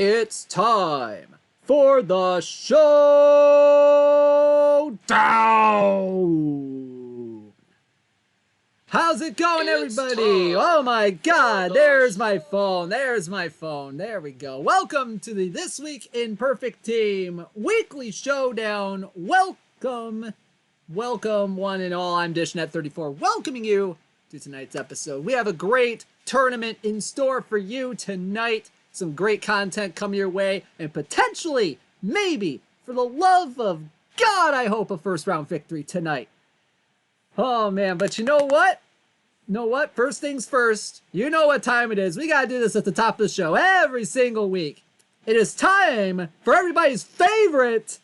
It's time for the Showdown! How's it going, everybody? Oh my god, there's my phone. There's my phone. There we go. Welcome to the This Week in Perfect Team Weekly Showdown. Welcome one and all. I'm Dishnet34, welcoming you to tonight's episode. We have a great tournament in store for you tonight. Some great content coming your way, and potentially, maybe, for the love of God, I hope a first round victory tonight. Oh man, but you know what? First things first, you know what time it is. We gotta do this at the top of the show every single week. It is time for everybody's favorite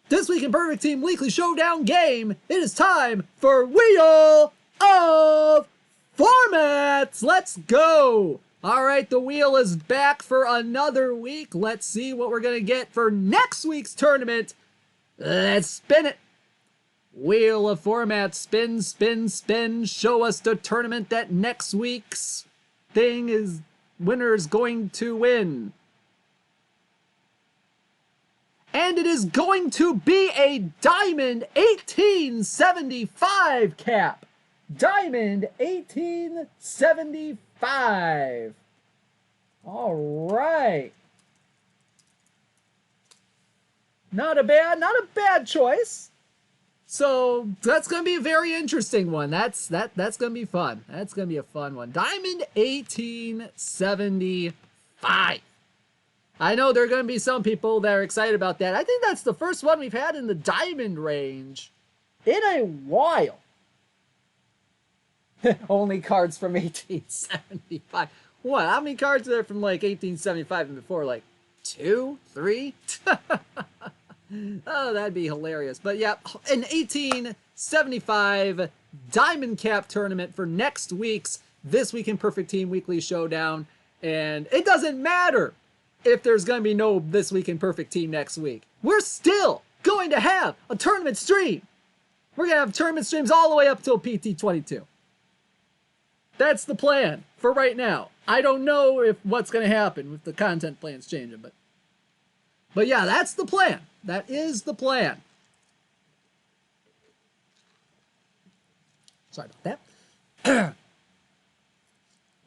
This Week in Perfect Team Weekly Showdown game. It is time for Wheel of Formats. Let's go. All right, the wheel is back for another week. Let's see what we're going to get for next week's tournament. Let's spin it. Wheel of Formats, spin, spin, spin. Show us the tournament that next week's winner is going to win. And it is going to be a Diamond 1875 cap. Diamond 1875. All right. Not a bad choice. So that's going to be a very interesting one. That's going to be fun. That's going to be a fun one. Diamond 1875. I know there are going to be some people that are excited about that. I think that's the first one we've had in the diamond range in a while. Only cards from 1875. What? How many cards are there from like 1875 and before? Like 2, 3? Oh, that'd be hilarious. But yeah, an 1875 Diamond Cap tournament for next week's This Week in Perfect Team Weekly Showdown. And it doesn't matter if there's going to be no This Week in Perfect Team next week. We're still going to have a tournament stream. We're going to have tournament streams all the way up till PT22. That's the plan for right now. I don't know if what's going to happen with the content plans changing, but yeah, that's the plan. That is the plan. Sorry about that.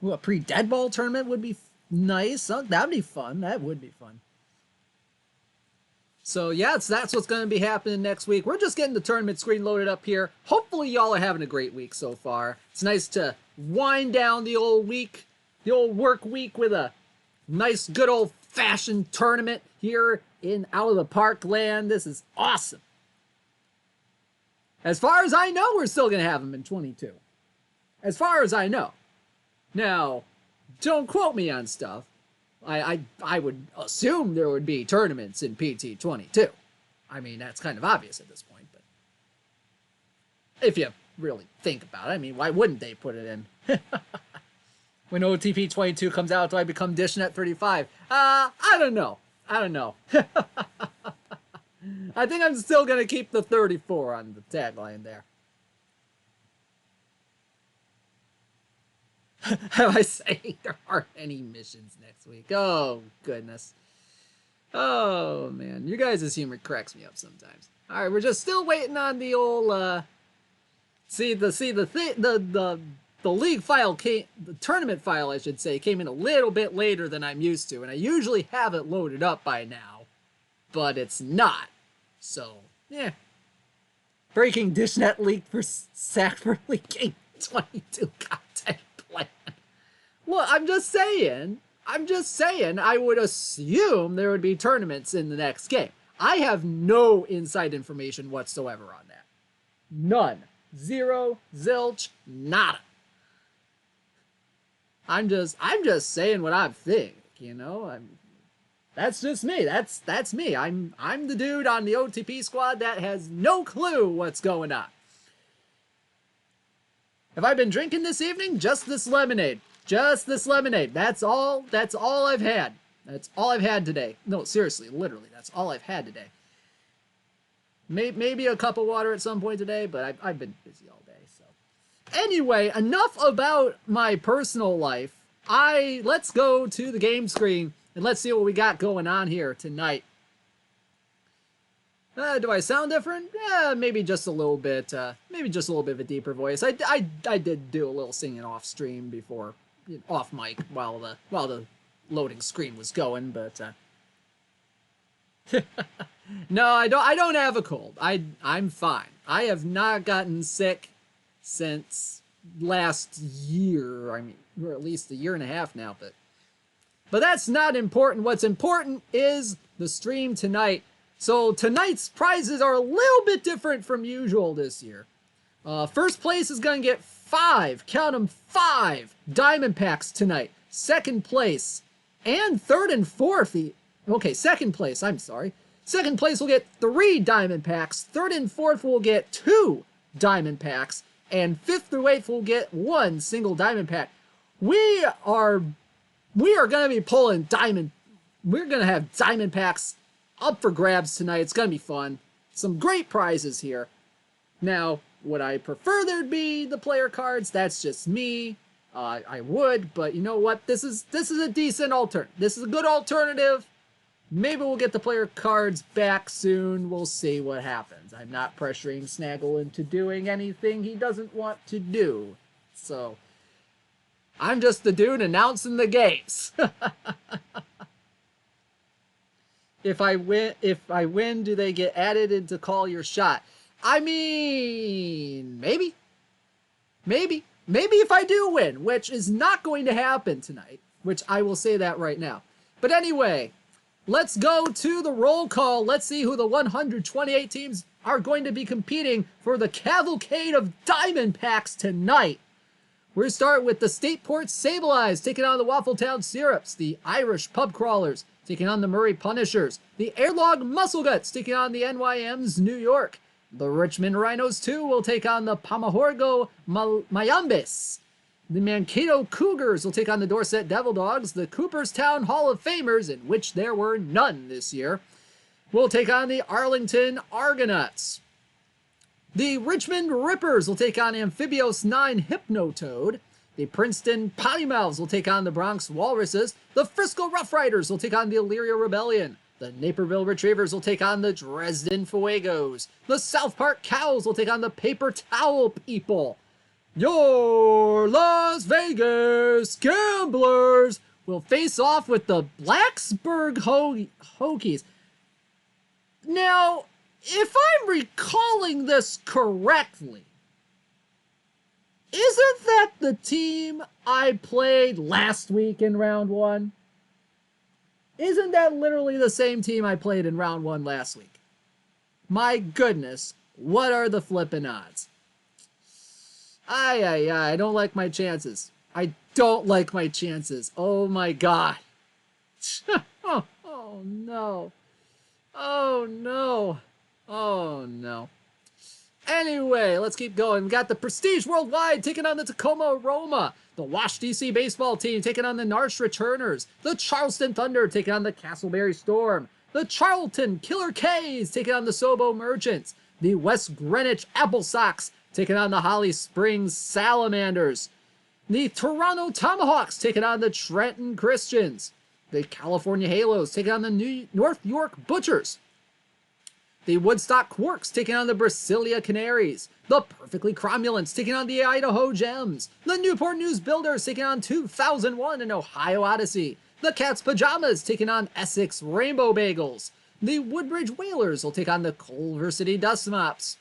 Ooh, a pre-dead ball tournament would be nice. That'd be fun. That would be fun. So yeah, that's what's going to be happening next week. We're just getting the tournament screen loaded up here. Hopefully y'all are having a great week so far. It's nice to wind down the old week, the old work week with a nice good old fashioned tournament here in Out of the Park land. This is awesome. As far as I know, we're still going to have them in 22. As far as I know. Now, don't quote me on stuff. I would assume there would be tournaments in PT22. I mean, that's kind of obvious at this point, but if you really think about it, I mean, why wouldn't they put it in? When OOTP 22 comes out, do I become Dishnet 35? I don't know. I think I'm still going to keep the 34 on the tagline there. Have I say there aren't any missions next week? Oh, goodness. Oh, man. You guys' humor cracks me up sometimes. All right, we're just still waiting on the old, the league file the tournament file, I should say, came in a little bit later than I'm used to, and I usually have it loaded up by now, but it's not. So, yeah. Breaking Dishnet leak for sack for leaking 22 content plan. Look, I'm just saying, I would assume there would be tournaments in the next game. I have no inside information whatsoever on that. None. Zero, zilch, nada. I'm just saying what I think, you know. That's just me. That's me. I'm the dude on the OTP squad that has no clue what's going on. Have I been drinking this evening? Just this lemonade. Just this lemonade. That's all I've had. That's all I've had today. No, seriously, literally, that's all I've had today. Maybe a cup of water at some point today, but I've been busy all day, so. Anyway, enough about my personal life. Let's go to the game screen And let's see what we got going on here tonight. Do I sound different? Maybe just a little bit. Maybe just a little bit of a deeper voice. I did do a little singing off stream before, off mic while the loading screen was going, but no, I don't have a cold. I'm fine. I have not gotten sick since last year. I mean, or at least a year and a half now, but that's not important. What's important is the stream tonight. So tonight's prizes are a little bit different from usual this year. First place is going to get 5, count them, 5 diamond packs tonight. Second place and third and fourth, second place, I'm sorry. Second place will get 3 diamond packs. Third and fourth will get 2 diamond packs. And 5th through 8th will get 1 single diamond pack. We are going to be pulling diamond. We're going to have diamond packs up for grabs tonight. It's going to be fun. Some great prizes here. Now, would I prefer there'd be the player cards? That's just me. I would, but you know what? This is a decent alternative. This is a good alternative. Maybe we'll get the player cards back soon. We'll see what happens. I'm not pressuring Snaggle into doing anything he doesn't want to do. So, I'm just the dude announcing the games. If I win, do they get added into Call Your Shot? I mean, maybe. Maybe if I do win, which is not going to happen tonight, which I will say that right now. But anyway, let's go to the roll call. Let's see who the 128 teams are going to be competing for the cavalcade of diamond packs tonight. We're going to start with the Stateport Sable Eyes taking on the Waffletown Syrups, the Irish Pub Crawlers taking on the Murray Punishers, the Airlog Muscle Guts taking on the NYM's New York, the Richmond Rhinos 2 will take on the Pamahorgo Mayambis, the Mankato Cougars will take on the Dorset Devil Dogs, the Cooperstown Hall of Famers, in which there were none this year, will take on the Arlington Argonauts. The Richmond Rippers will take on Amphibios 9 Hypnotoad. The Princeton Pottymouths will take on the Bronx Walruses. The Frisco Rough Riders will take on the Elyria Rebellion. The Naperville Retrievers will take on the Dresden Fuegos. The South Park Cows will take on the Paper Towel People. Your Las Vegas Gamblers will face off with the Blacksburg Hokies. Now, if I'm recalling this correctly, isn't that the team I played last week in round 1? Isn't that literally the same team I played in round 1 last week? My goodness, what are the flippin' odds? I don't like my chances. I don't like my chances. Oh my god. Oh no. Oh no. Oh no. Anyway, let's keep going. We got the Prestige Worldwide taking on the Tacoma Roma. The Wash DC baseball team taking on the Narsh Returners. The Charleston Thunder taking on the Castleberry Storm. The Charlton Killer K's taking on the Sobo Merchants. The West Greenwich Apple Sox taking on the Holly Springs Salamanders. The Toronto Tomahawks taking on the Trenton Christians. The California Halos taking on the North York Butchers. The Woodstock Quarks taking on the Brasilia Canaries. The Perfectly Cromulents taking on the Idaho Gems. The Newport News Builders taking on 2001 and Ohio Odyssey. The Cat's Pajamas taking on Essex Rainbow Bagels. The Woodbridge Whalers will take on the Culver City Dust Mops.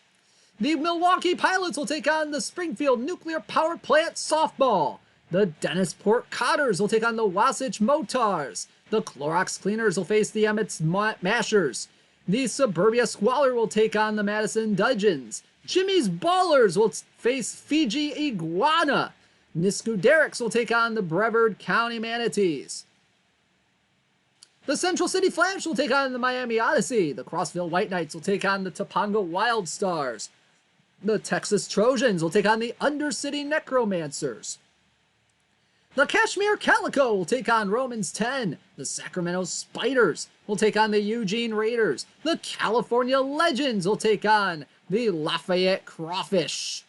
The Milwaukee Pilots will take on the Springfield Nuclear Power Plant Softball. The Dennisport Cotters will take on the Wasatch Motars. The Clorox Cleaners will face the Emmett's Mashers. The Suburbia Squalor will take on the Madison Dudgeons. Jimmy's Ballers will face Fiji Iguana. Nisku Derricks will take on the Brevard County Manatees. The Central City Flash will take on the Miami Odyssey. The Crossville White Knights will take on the Topanga Wild Stars. The Texas Trojans will take on the Undercity Necromancers. The Kashmir Calico will take on Romans 10. The Sacramento Spiders will take on the Eugene Raiders. The California Legends will take on the Lafayette Crawfish.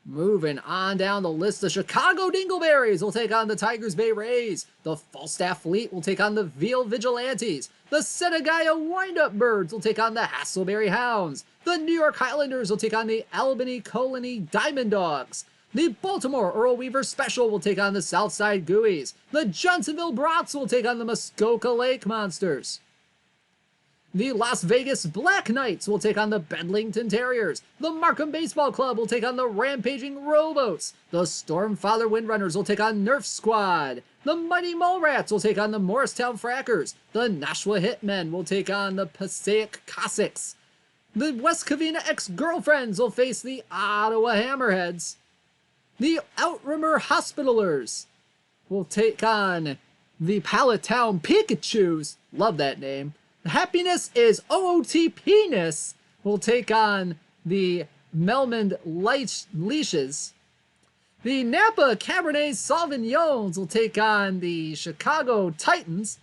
Moving on down the list, the Chicago Dingleberries will take on the Tigers Bay Rays. The Falstaff Fleet will take on the Veal Vigilantes. The Setagaya Windup Birds will take on the Hasselberry Hounds. The New York Highlanders will take on the Albany Colony Diamond Dogs. The Baltimore Earl Weaver Special will take on the Southside Gooeys. The Johnsonville Brats will take on the Muskoka Lake Monsters. The Las Vegas Black Knights will take on the Bedlington Terriers. The Markham Baseball Club will take on the Rampaging Rowboats. The Stormfather Windrunners will take on Nerf Squad. The Mighty Mole Rats will take on the Morristown Frackers. The Nashua Hitmen will take on the Passaic Cossacks. The West Covina Ex-Girlfriends will face the Ottawa Hammerheads. The Outrimmer Hospitalers will take on the Palatown Pikachus. Love that name. Happiness is OOTP-ness will take on the Melmond Leashes. The Napa Cabernet Sauvignons will take on the Chicago Titans.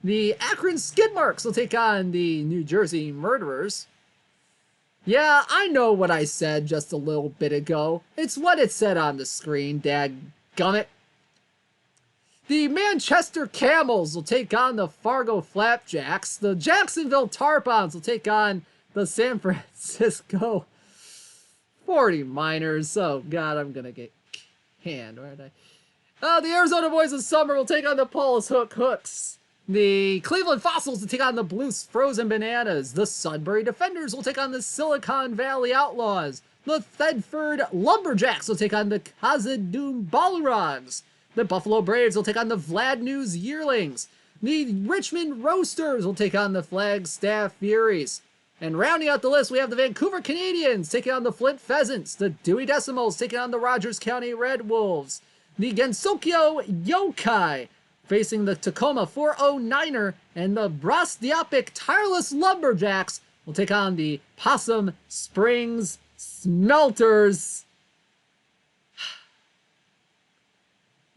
The Akron Skidmarks will take on the New Jersey Murderers. Yeah, I know what I said just a little bit ago. It's what it said on the screen, dadgummit. The Manchester Camels will take on the Fargo Flapjacks. The Jacksonville Tarpons will take on the San Francisco 40 Miners. Oh, God, I'm going to get canned, aren't I? The Arizona Boys of Summer will take on the Paul's Hooks. The Cleveland Fossils will take on the Blues Frozen Bananas. The Sudbury Defenders will take on the Silicon Valley Outlaws. The Thedford Lumberjacks will take on the Kazadoom Balrogs. The Buffalo Braves will take on the Vlad News Yearlings. The Richmond Roasters will take on the Flagstaff Furies. And rounding out the list, we have the Vancouver Canadians taking on the Flint Pheasants. The Dewey Decimals taking on the Rogers County Red Wolves. The Gensokyo Yokai facing the Tacoma 409er. And the Brosdiopic Tireless Lumberjacks will take on the Possum Springs Smelters.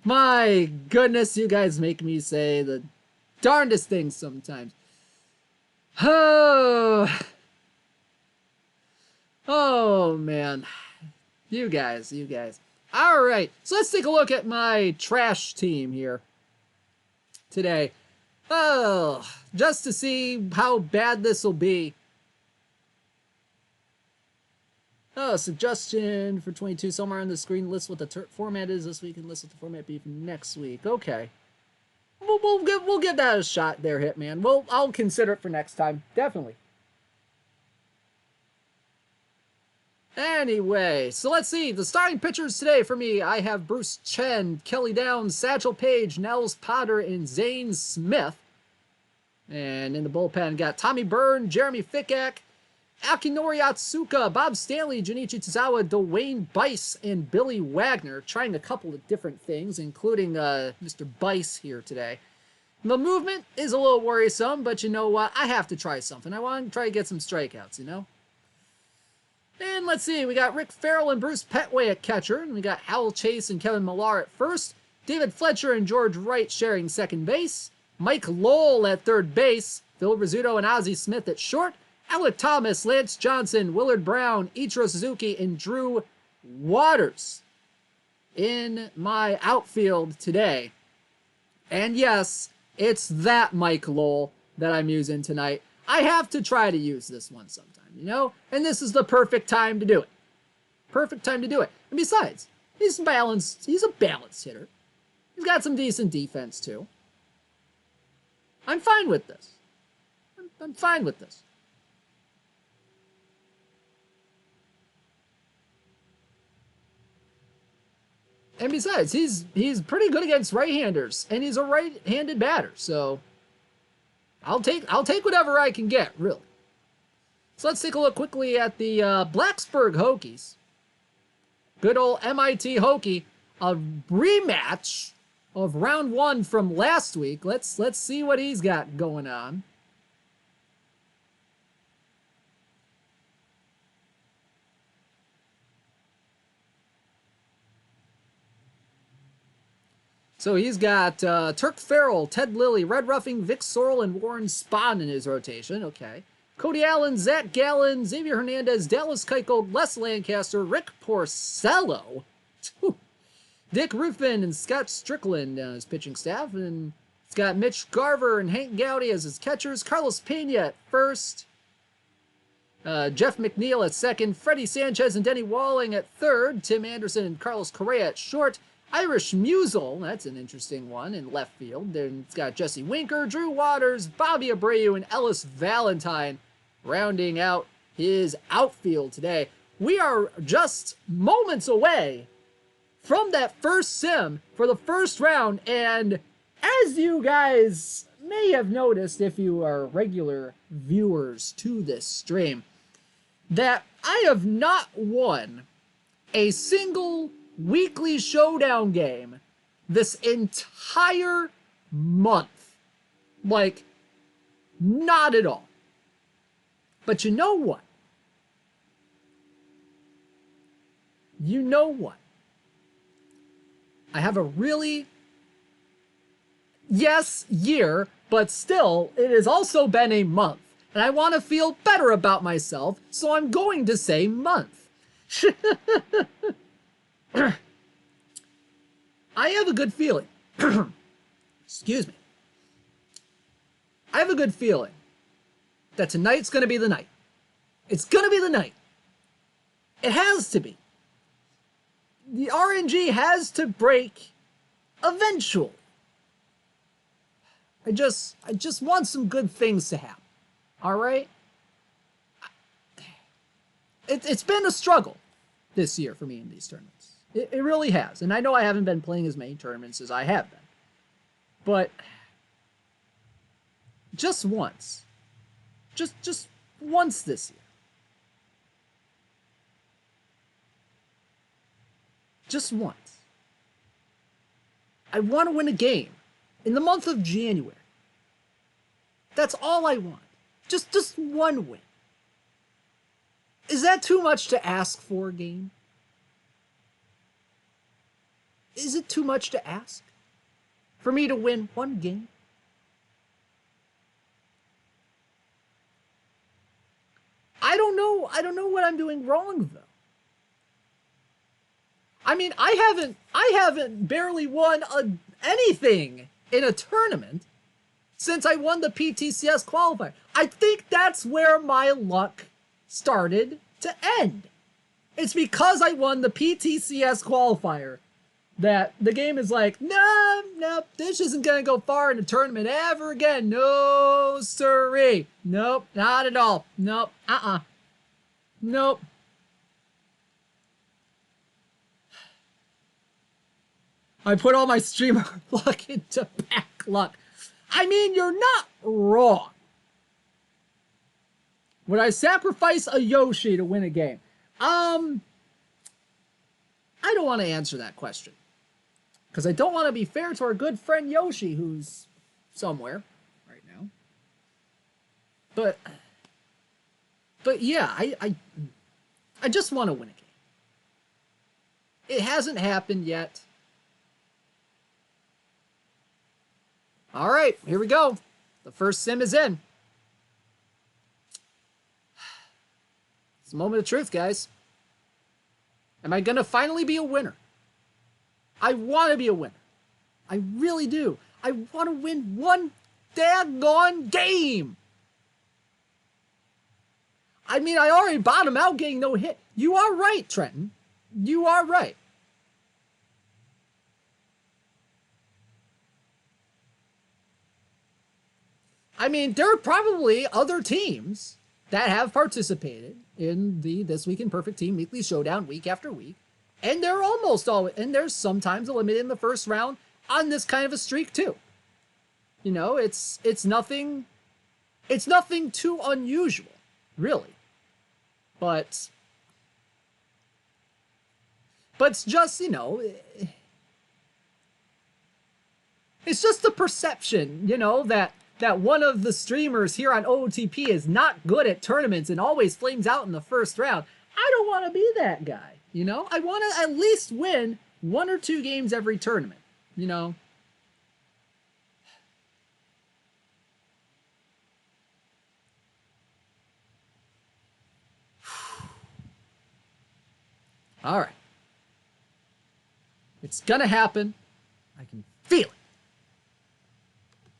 My goodness, you guys make me say the darndest things sometimes. Oh man. You guys. All right, so let's take a look at my trash team here today. Oh, just to see how bad this will be. Oh, suggestion for 22, somewhere on the screen, list what the format is this week and list what the format be for next week. Okay. We'll give that a shot there, Hitman. I'll consider it for next time. Definitely. Anyway, so let's see. The starting pitchers today for me, I have Bruce Chen, Kelly Downs, Satchel Paige, Nels Potter, and Zane Smith. And in the bullpen, got Tommy Byrne, Jeremy Fickak, Akinori Atsuka, Bob Stanley, Junichi Tozawa, Dwayne Bice, and Billy Wagner, trying a couple of different things, including Mr. Bice here today. The movement is a little worrisome, but you know what? I have to try something. I want to try to get some strikeouts, you know? And let's see, we got Rick Farrell and Bruce Petway at catcher, and we got Howell Chase and Kevin Millar at first, David Fletcher and George Wright sharing second base, Mike Lowell at third base, Phil Rizzuto and Ozzie Smith at short, Alec Thomas, Lance Johnson, Willard Brown, Ichiro Suzuki, and Drew Waters in my outfield today. And yes, it's that Mike Lowell that I'm using tonight. I have to try to use this one sometime, you know? And this is the perfect time to do it. Perfect time to do it. And besides, he's balanced. He's a balanced hitter. He's got some decent defense, too. I'm fine with this. I'm fine with this. And besides, he's pretty good against right-handers, and he's a right-handed batter, so I'll take whatever I can get, really. So let's take a look quickly at the Blacksburg Hokies. Good old MIT Hokie, a rematch of round one from last week. Let's see what he's got going on. So he's got Turk Farrell, Ted Lilly, Red Ruffing, Vic Sorrell, and Warren Spahn in his rotation. Okay. Cody Allen, Zach Gallen, Xavier Hernandez, Dallas Keuchel, Les Lancaster, Rick Porcello, Dick Ruffin, and Scott Strickland as pitching staff. And it's got Mitch Garver and Hank Gowdy as his catchers, Carlos Pena at first, Jeff McNeil at second, Freddie Sanchez and Denny Walling at third, Tim Anderson and Carlos Correa at short, Irish Musial, that's an interesting one, in left field. Then it's got Jesse Winker, Drew Waters, Bobby Abreu, and Ellis Valentine rounding out his outfield today. We are just moments away from that first sim for the first round, and as you guys may have noticed if you are regular viewers to this stream, that I have not won a single weekly Showdown game this entire month. Like, not at all. But you know what? You know what? I have a really, yes, year, but still, it has also been a month. And I want to feel better about myself, so I'm going to say month. I have a good feeling. Excuse me. I have a good feeling that tonight's going to be the night. It's going to be the night. It has to be. The RNG has to break eventually. I just want some good things to happen. All right? It's been a struggle this year for me in these tournaments. It really has. And I know I haven't been playing as many tournaments as I have been. But just once. Just once this year. Just once. I want to win a game in the month of January. That's all I want. Just one win. Is that too much to ask for a game? Is it too much to ask for me to win one game? I don't know. I don't know what I'm doing wrong, though. I mean, I haven't barely won anything in a tournament since I won the PTCS qualifier. I think that's where my luck started to end. It's because I won the PTCS qualifier that the game is like, no, this isn't going to go far in a tournament ever again. No, sirree. Nope, not at all. Nope, Nope. I put all my streamer luck into back luck. I mean, you're not wrong. Would I sacrifice a Yoshi to win a game? I don't want to answer that question. Because I don't want to be fair to our good friend Yoshi, who's somewhere right now. But yeah, I just want to win a game. It hasn't happened yet. All right, here we go. The first sim is in. It's a moment of truth, guys. Am I going to finally be a winner? I want to be a winner. I really do. I want to win one daggone game. I mean, I already bottomed out getting no hit. You are right, Trenton. You are right. I mean, there are probably other teams that have participated in the This Week in Perfect Team Weekly Showdown week after week. And they're almost always, and there's sometimes eliminated in the first round on this kind of a streak too. You know, it's nothing too unusual, really. But it's just, you know, it's just the perception, you know, that one of the streamers here on OOTP is not good at tournaments and always flames out in the first round. I don't want to be that guy, you know? I want to at least win 1 or 2 games every tournament, you know? All right. It's going to happen. I can feel it.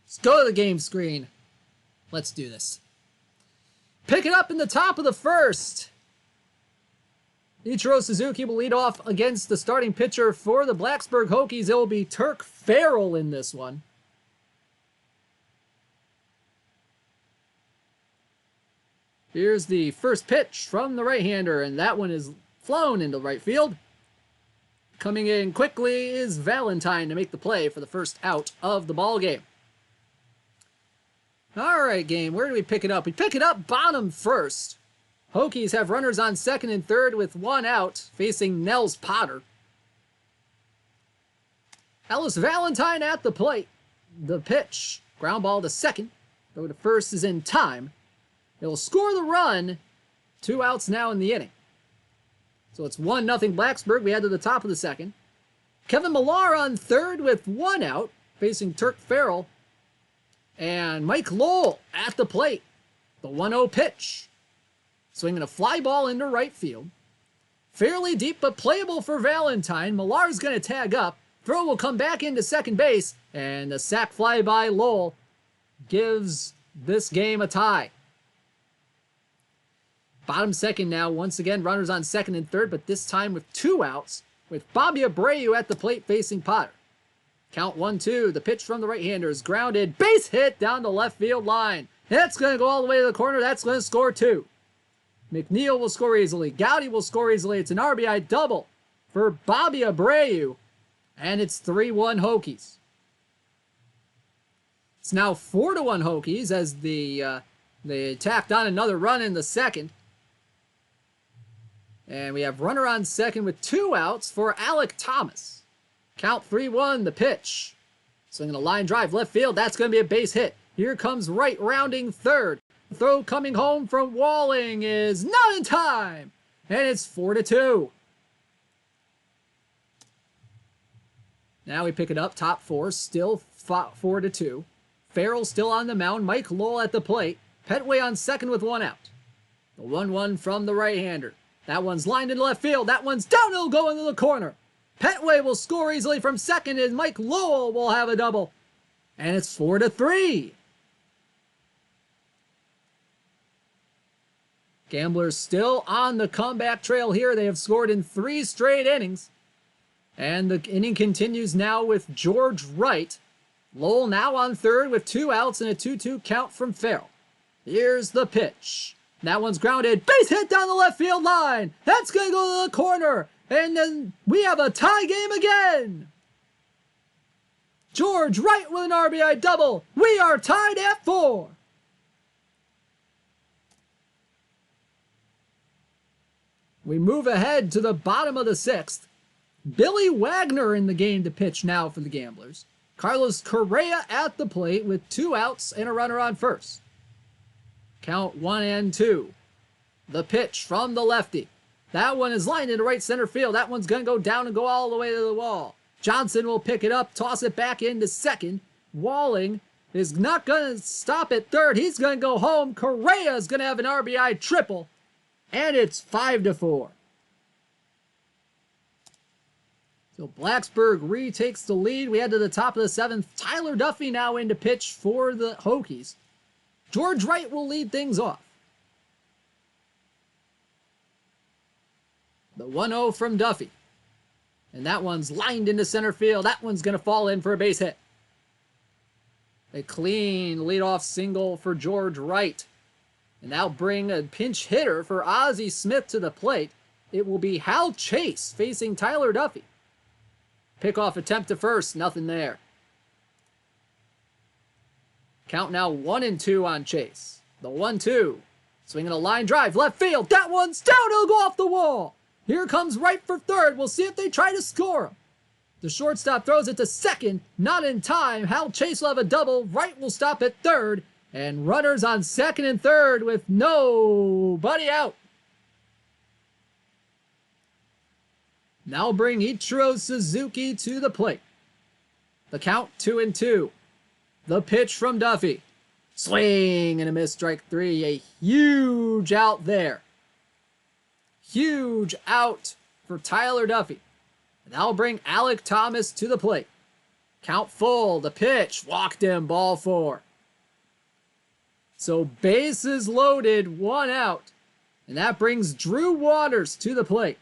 Let's go to the game screen. Let's do this. Pick it up in the top of the first. Ichiro Suzuki will lead off against the starting pitcher for the Blacksburg Hokies. It will be Turk Farrell in this one. Here's the first pitch from the right-hander, and that one is flown into right field. Coming in quickly is Valentine to make the play for the first out of the ball game. All right, game. Where do we pick it up? We pick it up bottom first. Hokies have runners on second and third with one out, facing Nels Potter. Ellis Valentine at the plate. The pitch. Ground ball to second. Throw to first is in time. It'll score the run. 2 outs now in the inning. So it's 1-0 Blacksburg. We head to the top of the second. Kevin Millar on third with 1 out, facing Turk Farrell. And Mike Lowell at the plate. The 1-0 pitch. Swinging a fly ball into right field. Fairly deep but playable for Valentine. Millar's going to tag up. Throw will come back into second base. And the sac fly by Lowell gives this game a tie. Bottom second now. Once again, runners on second and third, but this time with 2 outs. With Bobby Abreu at the plate facing Potter. Count 1-2. The pitch from the right-hander is grounded. Base hit down the left field line. That's going to go all the way to the corner. That's going to score 2. McNeil will score easily. Gowdy will score easily. It's an RBI double for Bobby Abreu. And it's 3-1 Hokies. It's now 4-1 Hokies as they tacked on another run in the second. And we have runner on second with 2 outs for Alec Thomas. Count 3-1, the pitch. Swinging a line drive left field. That's going to be a base hit. Here comes Wright rounding third. The throw coming home from Walling is not in time. And it's 4-2. Now we pick it up. Top 4, still 4-2. Farrell still on the mound. Mike Lowell at the plate. Petway on second with 1 out. The 1-1 from the right-hander. That one's lined into left field. That one's down. It'll go into the corner. Petway will score easily from second, and Mike Lowell will have a double. And it's 4-3. Gamblers still on the comeback trail here. They have scored in 3 straight innings. And the inning continues now with George Wright. Lowell now on third with 2 outs and a 2-2 count from Farrell. Here's the pitch. That one's grounded. Base hit down the left field line. That's going to go to the corner. And then we have a tie game again. George Wright with an RBI double. We are tied at 4. We move ahead to the bottom of the 6th. Billy Wagner in the game to pitch now for the Gamblers. Carlos Correa at the plate with 2 outs and a runner on first. Count 1-2. The pitch from the lefty. That one is lined into right center field. That one's going to go down and go all the way to the wall. Johnson will pick it up, toss it back into second. Walling is not going to stop at third. He's going to go home. Correa is going to have an RBI triple. And it's 5-4. So Blacksburg retakes the lead. We head to the top of the 7th. Tyler Duffy now in to pitch for the Hokies. George Wright will lead things off. The 1-0 from Duffy. And that one's lined into center field. That one's going to fall in for a base hit. A clean leadoff single for George Wright. And that'll bring a pinch hitter for Ozzie Smith to the plate. It will be Hal Chase facing Tyler Duffy. Pickoff attempt to first. Nothing there. Count now 1-2 on Chase. The 1-2. Swinging a line drive. Left field. That one's down. It'll go off the wall. Here comes Wright for third. We'll see if they try to score him. The shortstop throws it to second. Not in time. Hal Chase will have a double. Wright will stop at third. And runners on second and third with nobody out. Now bring Ichiro Suzuki to the plate. The count 2-2. The pitch from Duffy. Swing and a miss, strike 3. A huge out there. Huge out for Tyler Duffy. And that'll bring Alec Thomas to the plate. Count full, the pitch, walked him, ball 4. So bases loaded, 1 out. And that brings Drew Waters to the plate.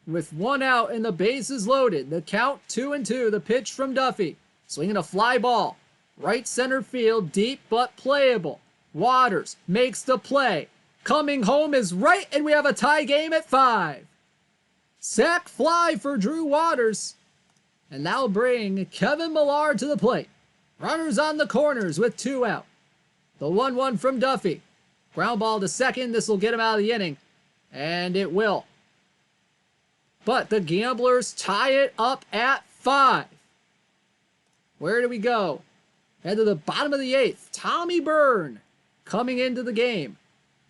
With 1 out and the bases loaded, the count 2-2, the pitch from Duffy. Swinging a fly ball. Right center field, deep but playable. Waters makes the play. Coming home is right, and we have a tie game at 5. Sac fly for Drew Waters. And that'll bring Kevin Millar to the plate. Runners on the corners with 2 out. The 1-1 from Duffy. Ground ball to second. This will get him out of the inning. And it will. But the Gamblers tie it up at 5. Where do we go? Head to the bottom of the 8th. Tommy Byrne coming into the game.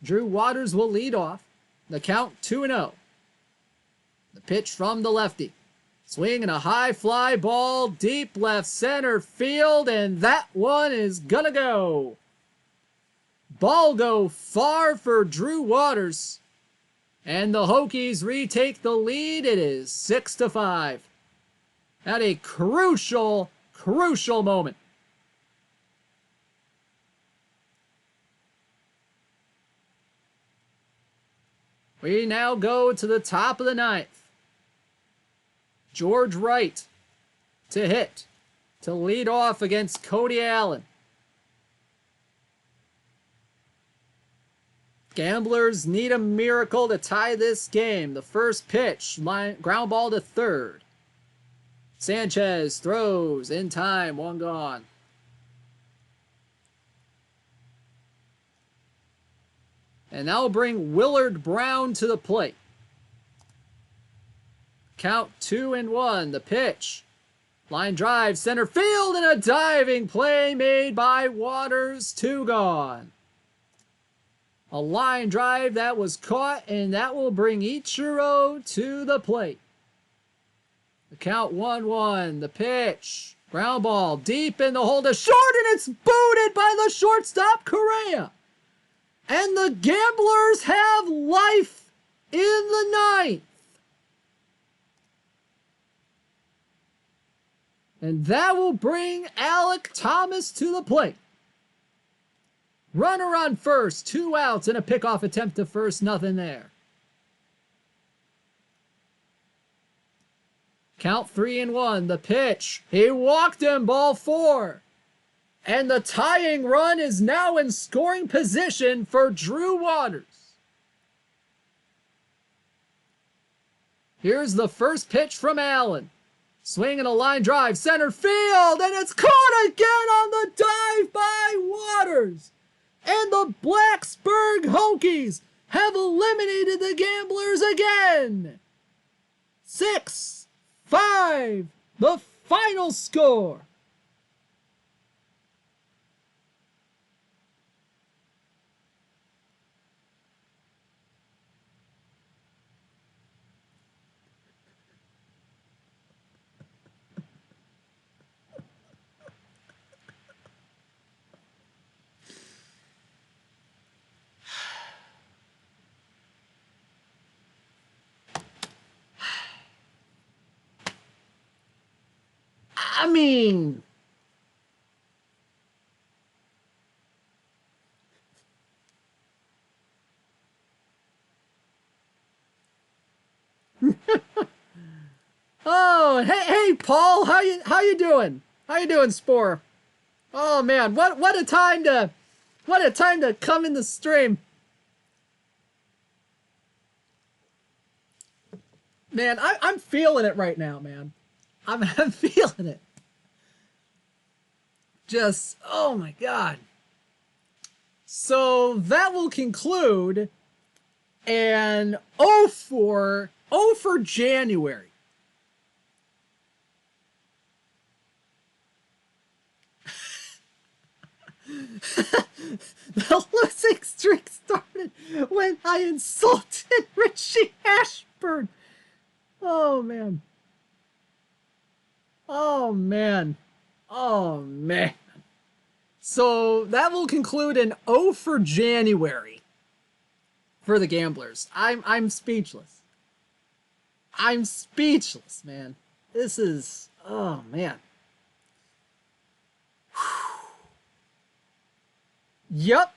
Drew Waters will lead off. The count 2-0. The pitch from the lefty. Swinging a high fly ball deep left center field, and that one is gonna go. Ball go far for Drew Waters. And the Hokies retake the lead. It is 6-5. At a crucial moment. We now go to the top of the 9th. George Wright to hit, to lead off against Cody Allen. Gamblers need a miracle to tie this game. The first pitch, ground ball to third. Sanchez throws in time, 1 gone. And that'll bring Willard Brown to the plate. Count 2-1, the pitch. Line drive, center field, and a diving play made by Waters, 2 gone. A line drive that was caught, and that will bring Ichiro to the plate. The count 1-1, the pitch. Ground ball deep in the hole to short, and it's booted by the shortstop, Correa. And the Gamblers have life in the 9th. And that will bring Alec Thomas to the plate. Runner on first, 2 outs, and a pickoff attempt to first, nothing there. Count 3-1, the pitch. He walked him, ball 4. And the tying run is now in scoring position for Drew Waters. Here's the first pitch from Allen. Swinging a line drive, center field, and it's caught again on the dive by Waters. And the Blacksburg Hokies have eliminated the Gamblers again. 6-5, the final score. I mean, oh, hey, Paul, how you doing? How you doing, Spore? Oh man, what a time to come in the stream. Man, I'm feeling it right now, man. I'm feeling it. Just, oh my God. So that will conclude an 0 for January. The losing streak started when I insulted Richie Ashburn. Oh man. Oh man. Oh man. So that will conclude an 0 for January for the gamblers. I'm speechless. I'm speechless, man. This is, oh man. Yep.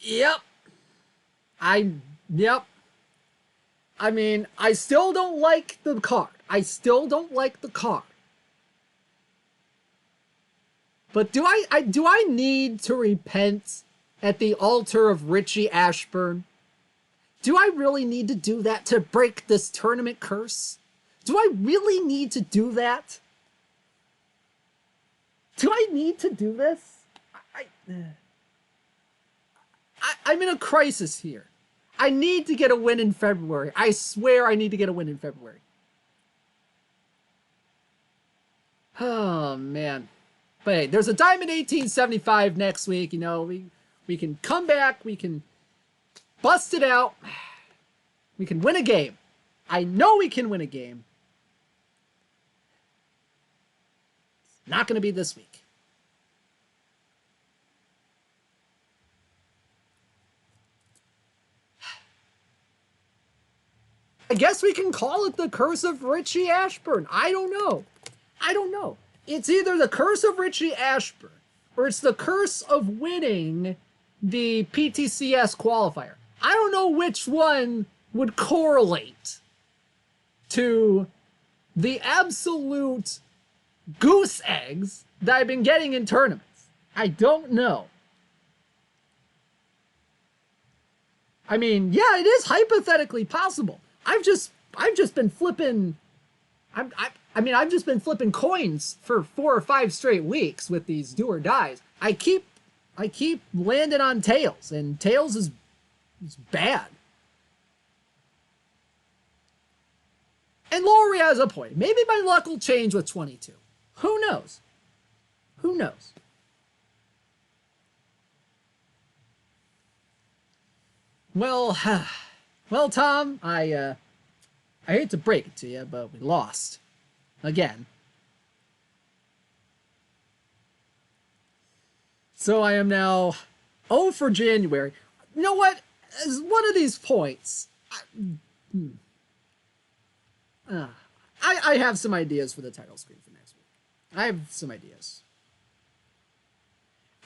Yep. Yep. I mean, I still don't like the card. I still don't like the card. But do I need to repent at the altar of Richie Ashburn? Do I really need to do that to break this tournament curse? Do I really need to do that? Do I need to do this? I'm in a crisis here. I need to get a win in February. I swear I need to get a win in February. Oh, man. But hey, there's a Diamond 1875 next week. You know, we can come back. We can bust it out. We can win a game. I know we can win a game. It's not going to be this week. I guess we can call it the curse of Richie Ashburn. I don't know. I don't know. It's either the curse of Richie Ashburn or it's the curse of winning the PTCS qualifier. I don't know which one would correlate to the absolute goose eggs that I've been getting in tournaments. I don't know. I mean, yeah, it is hypothetically possible. I've just been flipping. I've just been flipping coins for 4 or 5 straight weeks with these do or dies. I keep landing on tails, and tails is bad. And Lori has a point. Maybe my luck will change with 22. Who knows? Who knows? Well, Tom, I hate to break it to you, but we lost. Again. So I am now 0 for January. You know what? As one of these points, I have some ideas for the title screen for next week. I have some ideas.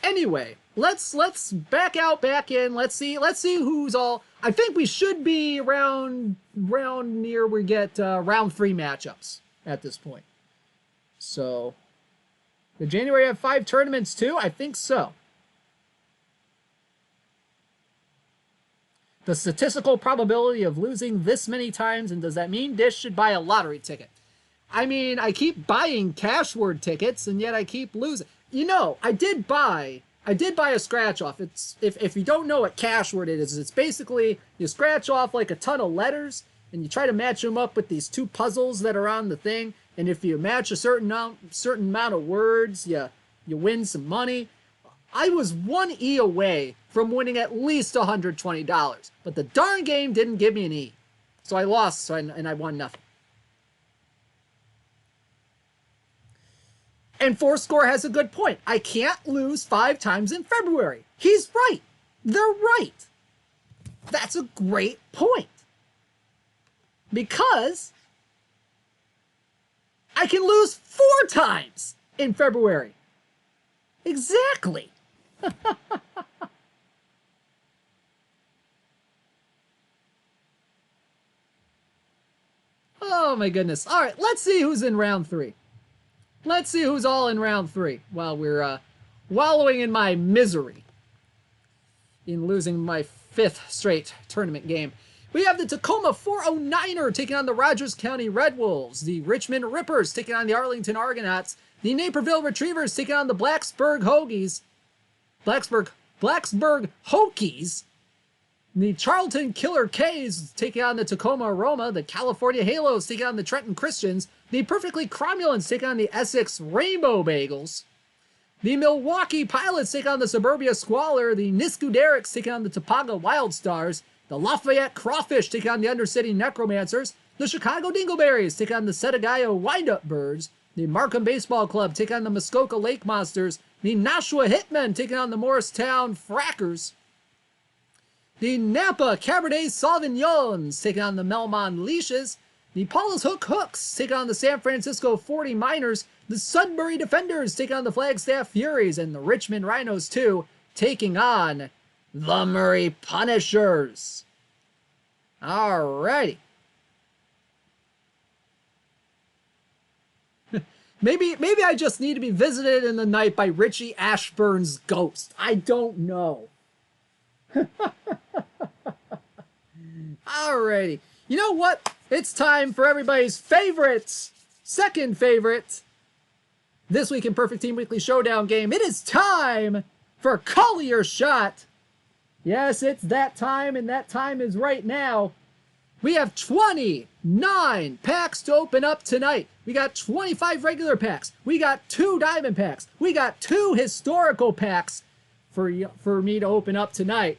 Anyway, let's back out, back in. Let's see who's all. I think we should be around near we get round 3 matchups at this point. So, did January have 5 tournaments too? I think so. The statistical probability of losing this many times, and does that mean Dish should buy a lottery ticket? I mean, I keep buying cash word tickets, and yet I keep losing. You know, I did buy a scratch off. It's if you don't know what cash word it is, it's basically you scratch off like a ton of letters and you try to match them up with these 2 puzzles that are on the thing. And if you match a certain amount of words, you win some money. I was 1 E away from winning at least $120, but the darn game didn't give me an E, so I lost. And I won nothing. And Fourscore has a good point. I can't lose 5 times in February. He's right. They're right. That's a great point. Because I can lose 4 times in February. Exactly. Oh my goodness. All right, let's see who's in round 3. Let's see who's all in round 3 while we're wallowing in my misery in losing my 5th straight tournament game. We have the Tacoma 409er taking on the Rogers County Red Wolves, the Richmond Rippers taking on the Arlington Argonauts, the Naperville Retrievers taking on the Blacksburg Hokies, the Charlton Killer K's taking on the Tacoma Aroma, the California Halos taking on the Trenton Christians, the Perfectly Cromulants take on the Essex Rainbow Bagels, the Milwaukee Pilots take on the Suburbia Squalor, the Niskuderics take on the Topaga Wild Stars, the Lafayette Crawfish take on the Undercity Necromancers, the Chicago Dingleberries take on the Setagayo Windup Birds, the Markham Baseball Club take on the Muskoka Lake Monsters, the Nashua Hitmen taking on the Morristown Frackers, The Napa Cabernet Sauvignons taking on the Melmond Leashes. The Paulus Hook Hooks taking on the San Francisco 40 Miners. The Sudbury Defenders taking on the Flagstaff Furies. And the Richmond Rhinos, too, taking on the Murray Punishers. Alrighty. Maybe I just need to be visited in the night by Richie Ashburn's ghost. I don't know. Alrighty. You know what? It's time for everybody's favorites. Second favorite. This week in Perfect Team Weekly Showdown game. It is time for Call Your Shot. Yes, it's that time, and that time is right now. We have 29 packs to open up tonight. We got 25 regular packs. We got 2 diamond packs. We got 2 historical packs for me to open up tonight.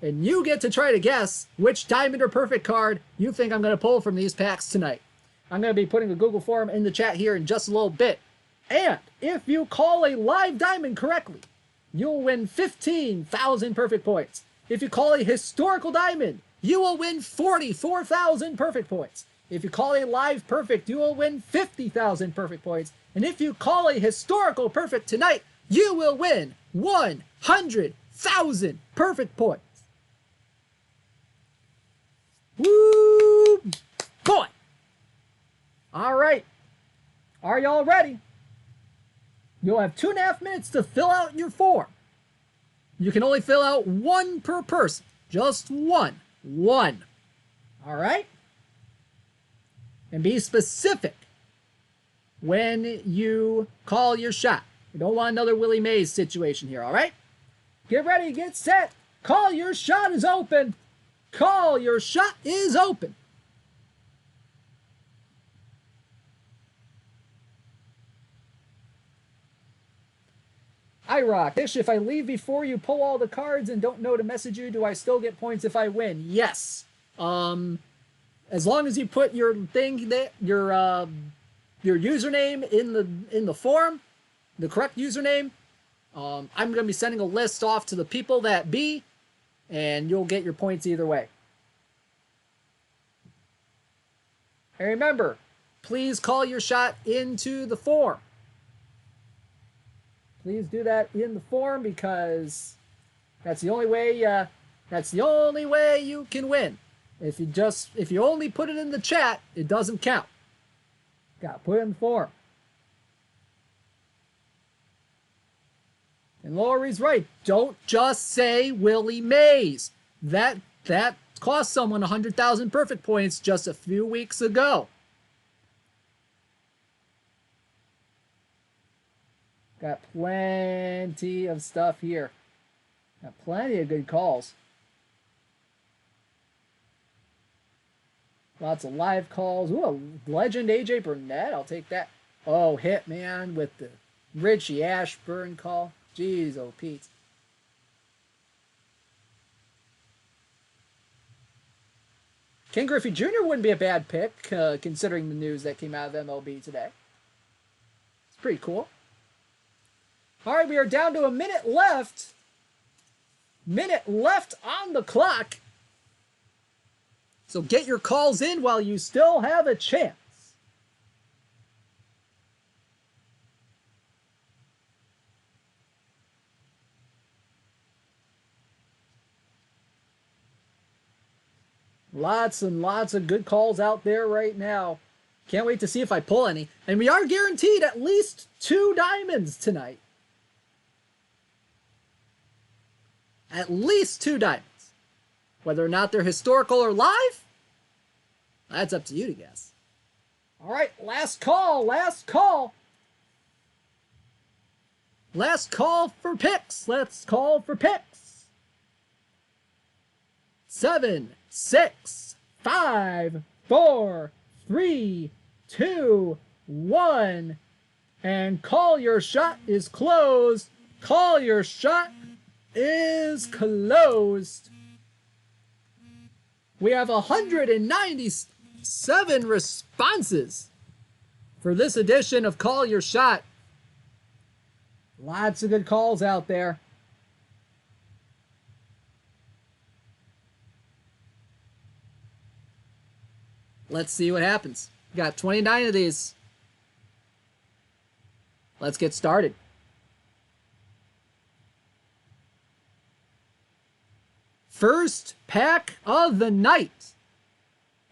And you get to try to guess which diamond or perfect card you think I'm going to pull from these packs tonight. I'm going to be putting a Google form in the chat here in just a little bit. And if you call a live diamond correctly, you'll win 15,000 perfect points. If you call a historical diamond, you will win 44,000 perfect points. If you call a live perfect, you will win 50,000 perfect points. And if you call a historical perfect tonight, you will win 100,000 perfect points. Woo! Boy! All right. Are y'all ready? You'll have 2.5 minutes to fill out your form. You can only fill out 1 per person. Just 1. 1. All right? And be specific when you call your shot. You don't want another Willie Mays situation here, all right? Get ready, get set. Call your shot is open. Call your shot is open. I rock. Ish, if I leave before you pull all the cards and don't know to message you, do I still get points if I win? Yes. As long as you put your thing that your username in the form, the correct username, I'm going to be sending a list off to the people that be, and you'll get your points either way. And remember, please call your shot into the form. Please do that in the form because that's the only way you can win. If you only put it in the chat, it doesn't count. Gotta put it in the form. And Lori's right. Don't just say Willie Mays. That cost someone 100,000 perfect points just a few weeks ago. Got plenty of stuff here. Got plenty of good calls. Lots of live calls. Ooh, a legend AJ Burnett. I'll take that. Oh, Hitman with the Richie Ashburn call. Jeez, oh, Pete. Ken Griffey Jr. wouldn't be a bad pick, considering the news that came out of MLB today. It's pretty cool. All right, we are down to a minute left. Minute left on the clock. So get your calls in while you still have a chance. Lots and lots of good calls out there right now. Can't wait to see if I pull any. And we are guaranteed at least 2 diamonds tonight. At least 2 diamonds. Whether or not they're historical or live, that's up to you to guess. All right, last call, last call. Last call for picks. Let's call for picks. 7, 6, 5, 4, 3, 2, 1. And call your shot is closed. Call your shot is closed. We have 197 responses for this edition of Call Your Shot. Lots of good calls out there. Let's see what happens. We got 29 of these. Let's get started. First pack of the night.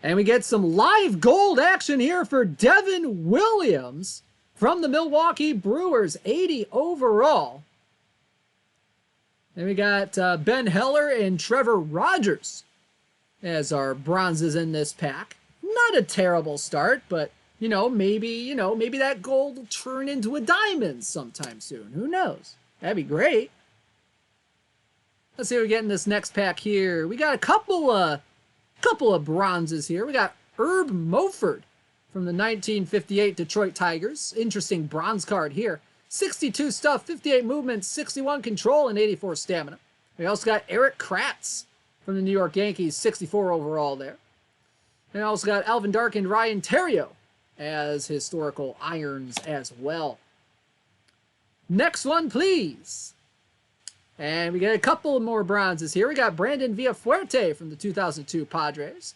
And we get some live gold action here for Devin Williams from the Milwaukee Brewers, 80 overall. And we got Ben Heller and Trevor Rogers as our bronzes in this pack. Not a terrible start, but maybe that gold will turn into a diamond sometime soon. Who knows? That'd be great. Let's see what we get in this next pack here. We got a couple of bronzes here. We got Herb Moford from the 1958 Detroit Tigers. Interesting bronze card here. 62 stuff, 58 movement, 61 control, and 84 stamina. We also got Eric Kratz from the New York Yankees, 64 overall there. And we also got Alvin Dark and Ryan Terrio as historical irons as well. Next one, please. And we get a couple more bronzes here. We got Brandon Villafuerte from the 2002 Padres.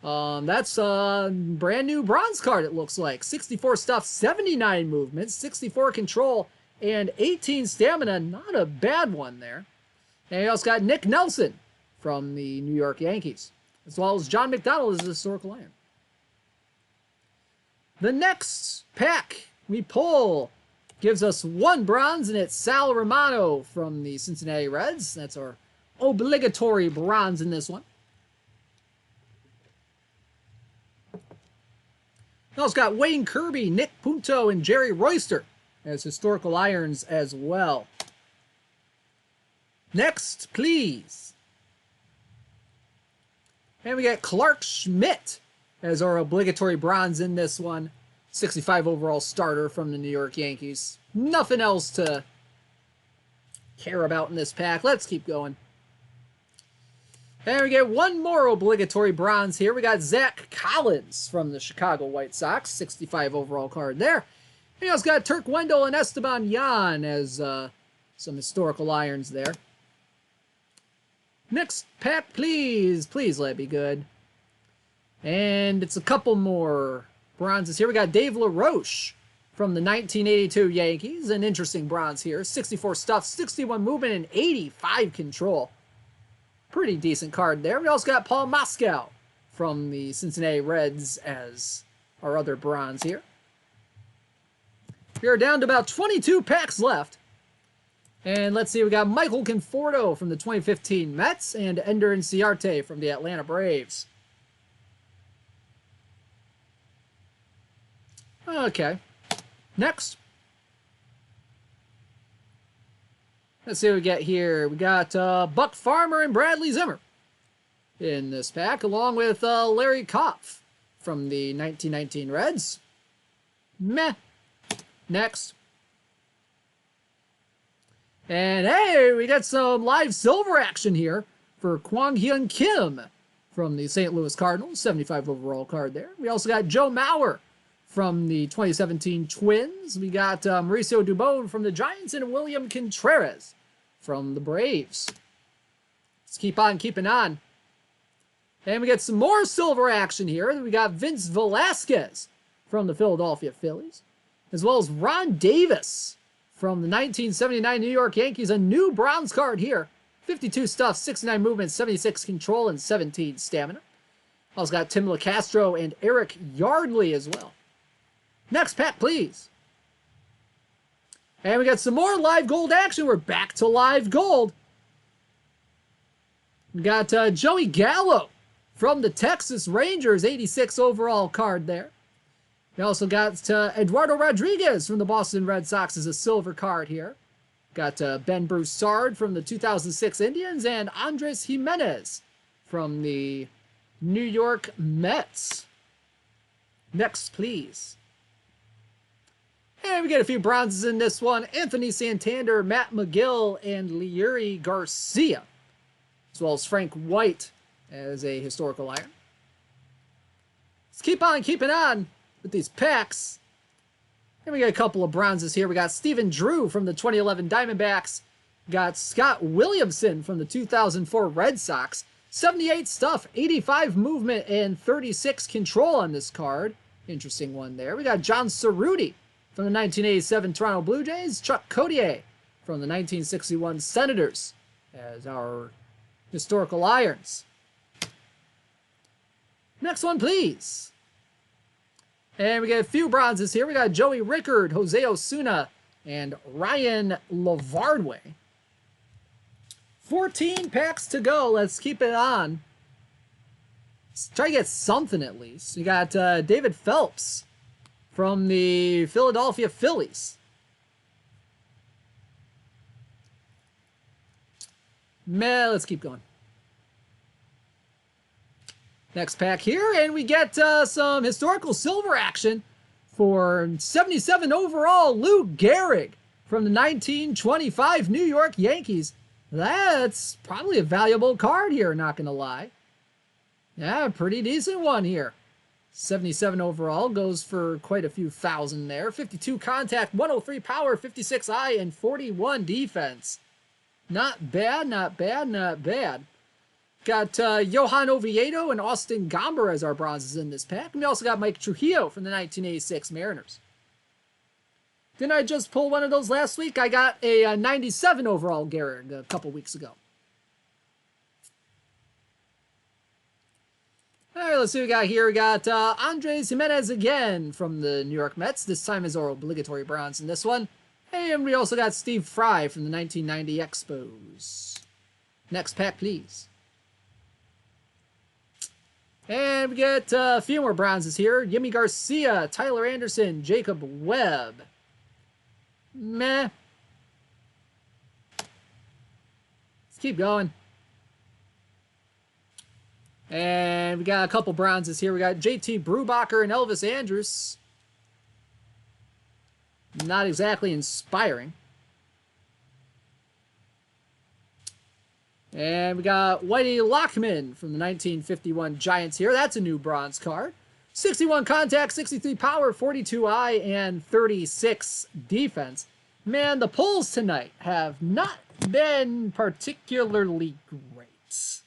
That's a brand new bronze card, it looks like. 64 stuff, 79 movement, 64 control, and 18 stamina. Not a bad one there. And we also got Nick Nelson from the New York Yankees, as well as John McDonald as a historical iron. The next pack we pull gives us one bronze, and it's Sal Romano from the Cincinnati Reds. That's our obligatory bronze in this one. We also got Wayne Kirby, Nick Punto, and Jerry Royster as historical irons as well. Next, please. And we got Clark Schmidt as our obligatory bronze in this one. 65 overall starter from the New York Yankees. Nothing else to care about in this pack. Let's keep going. And we get one more obligatory bronze here. We got Zach Collins from the Chicago White Sox. 65 overall card there. We also got Turk Wendell and Esteban Yan as some historical irons there. Next pack, please. Please let it be good. And it's a couple more bronzes here. We got Dave LaRoche from the 1982 Yankees. An interesting bronze here. 64 stuff, 61 movement, and 85 control. Pretty decent card there. We also got Paul Moscow from the Cincinnati Reds as our other bronze here. We are down to about 22 packs left. And let's see, we got Michael Conforto from the 2015 Mets and Ender Inciarte from the Atlanta Braves. Okay. Next. Let's see what we get here. We got Buck Farmer and Bradley Zimmer in this pack, along with Larry Kopf from the 1919 Reds. Meh. Next. And hey, we got some live silver action here for Kwang Hyun Kim from the St. Louis Cardinals. 75 overall card there. We also got Joe Mauer from the 2017 Twins. We got Mauricio Dubon from the Giants and William Contreras from the Braves. Let's keep on keeping on. And we get some more silver action here. We got Vince Velasquez from the Philadelphia Phillies, as well as Ron Davis from the 1979 New York Yankees. A new bronze card here. 52 stuff, 69 movement, 76 control, and 17 stamina. Also got Tim LaCastro and Eric Yardley as well. Next pack, please. And we got some more live gold action. We're back to live gold. We got Joey Gallo from the Texas Rangers, 86 overall card there. We also got Eduardo Rodriguez from the Boston Red Sox as a silver card here. Got Ben Broussard from the 2006 Indians and Andres Jimenez from the New York Mets. Next, please. And we get a few bronzes in this one. Anthony Santander, Matt McGill, and Leury Garcia, as well as Frank White as a historical iron. Let's keep on keeping on with these packs. And we got a couple of bronzes here. We got Stephen Drew from the 2011 Diamondbacks. Got Scott Williamson from the 2004 Red Sox. 78 stuff, 85 movement, and 36 control on this card. Interesting one there. We got John Cerruti from the 1987 Toronto Blue Jays. Chuck Codier from the 1961 Senators as our historical irons. Next one, please. And we got a few bronzes here. We got Joey Rickard, Jose Osuna, and Ryan Lavardway. 14 packs to go. Let's keep it on. Let's try to get something at least. We got David Phelps from the Philadelphia Phillies. Man, let's keep going. Next pack here, and we get some historical silver action for 77 overall, Lou Gehrig from the 1925 New York Yankees. That's probably a valuable card here, not going to lie. Yeah, pretty decent one here. 77 overall, goes for quite a few thousand there. 52 contact, 103 power, 56 eye, and 41 defense. Not bad, not bad, not bad. Got Johan Oviedo and Austin Gomber as our bronzes in this pack. And we also got Mike Trujillo from the 1986 Mariners. Didn't I just pull one of those last week? I got a 97 overall Gehrig a couple weeks ago. All right, let's see what we got here. We got Andres Jimenez again from the New York Mets. This time is our obligatory bronze in this one. And we also got Steve Fry from the 1990 Expos. Next pack, please. And we get a few more bronzes here. Yimi Garcia, Tyler Anderson, Jacob Webb. Meh. Let's keep going. And we got a couple bronzes here. We got JT Brubacher and Elvis Andrus. Not exactly inspiring. And we got Whitey Lockman from the 1951 Giants here. That's a new bronze card. 61 contact, 63 power, 42 eye, and 36 defense. Man, the pulls tonight have not been particularly great.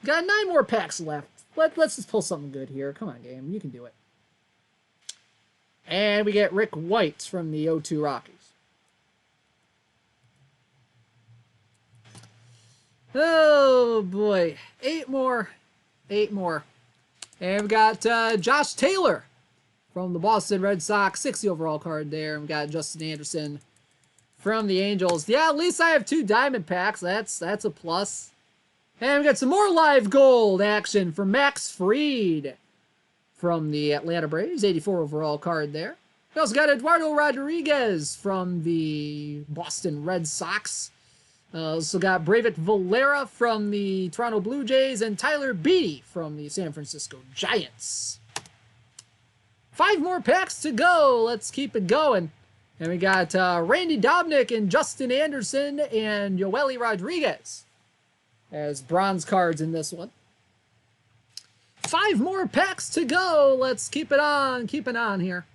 Got 9 more packs left. Let's just pull something good here. Come on, game. You can do it. And we get Rick White from the 02 Rockies. Oh, boy. 8 more. 8 more. And we got Josh Taylor from the Boston Red Sox. 60 overall card there. And we got Justin Anderson from the Angels. Yeah, at least I have 2 diamond packs. That's a plus. And we got some more live gold action for Max Fried from the Atlanta Braves. 84 overall card there. We also got Eduardo Rodriguez from the Boston Red Sox. Also got Breyvic Valera from the Toronto Blue Jays and Tyler Beatty from the San Francisco Giants. 5 more packs to go. Let's keep it going. And we got Randy Dobnik and Justin Anderson and Yoeli Rodriguez as bronze cards in this one. 5 more packs to go. Let's keep it on here.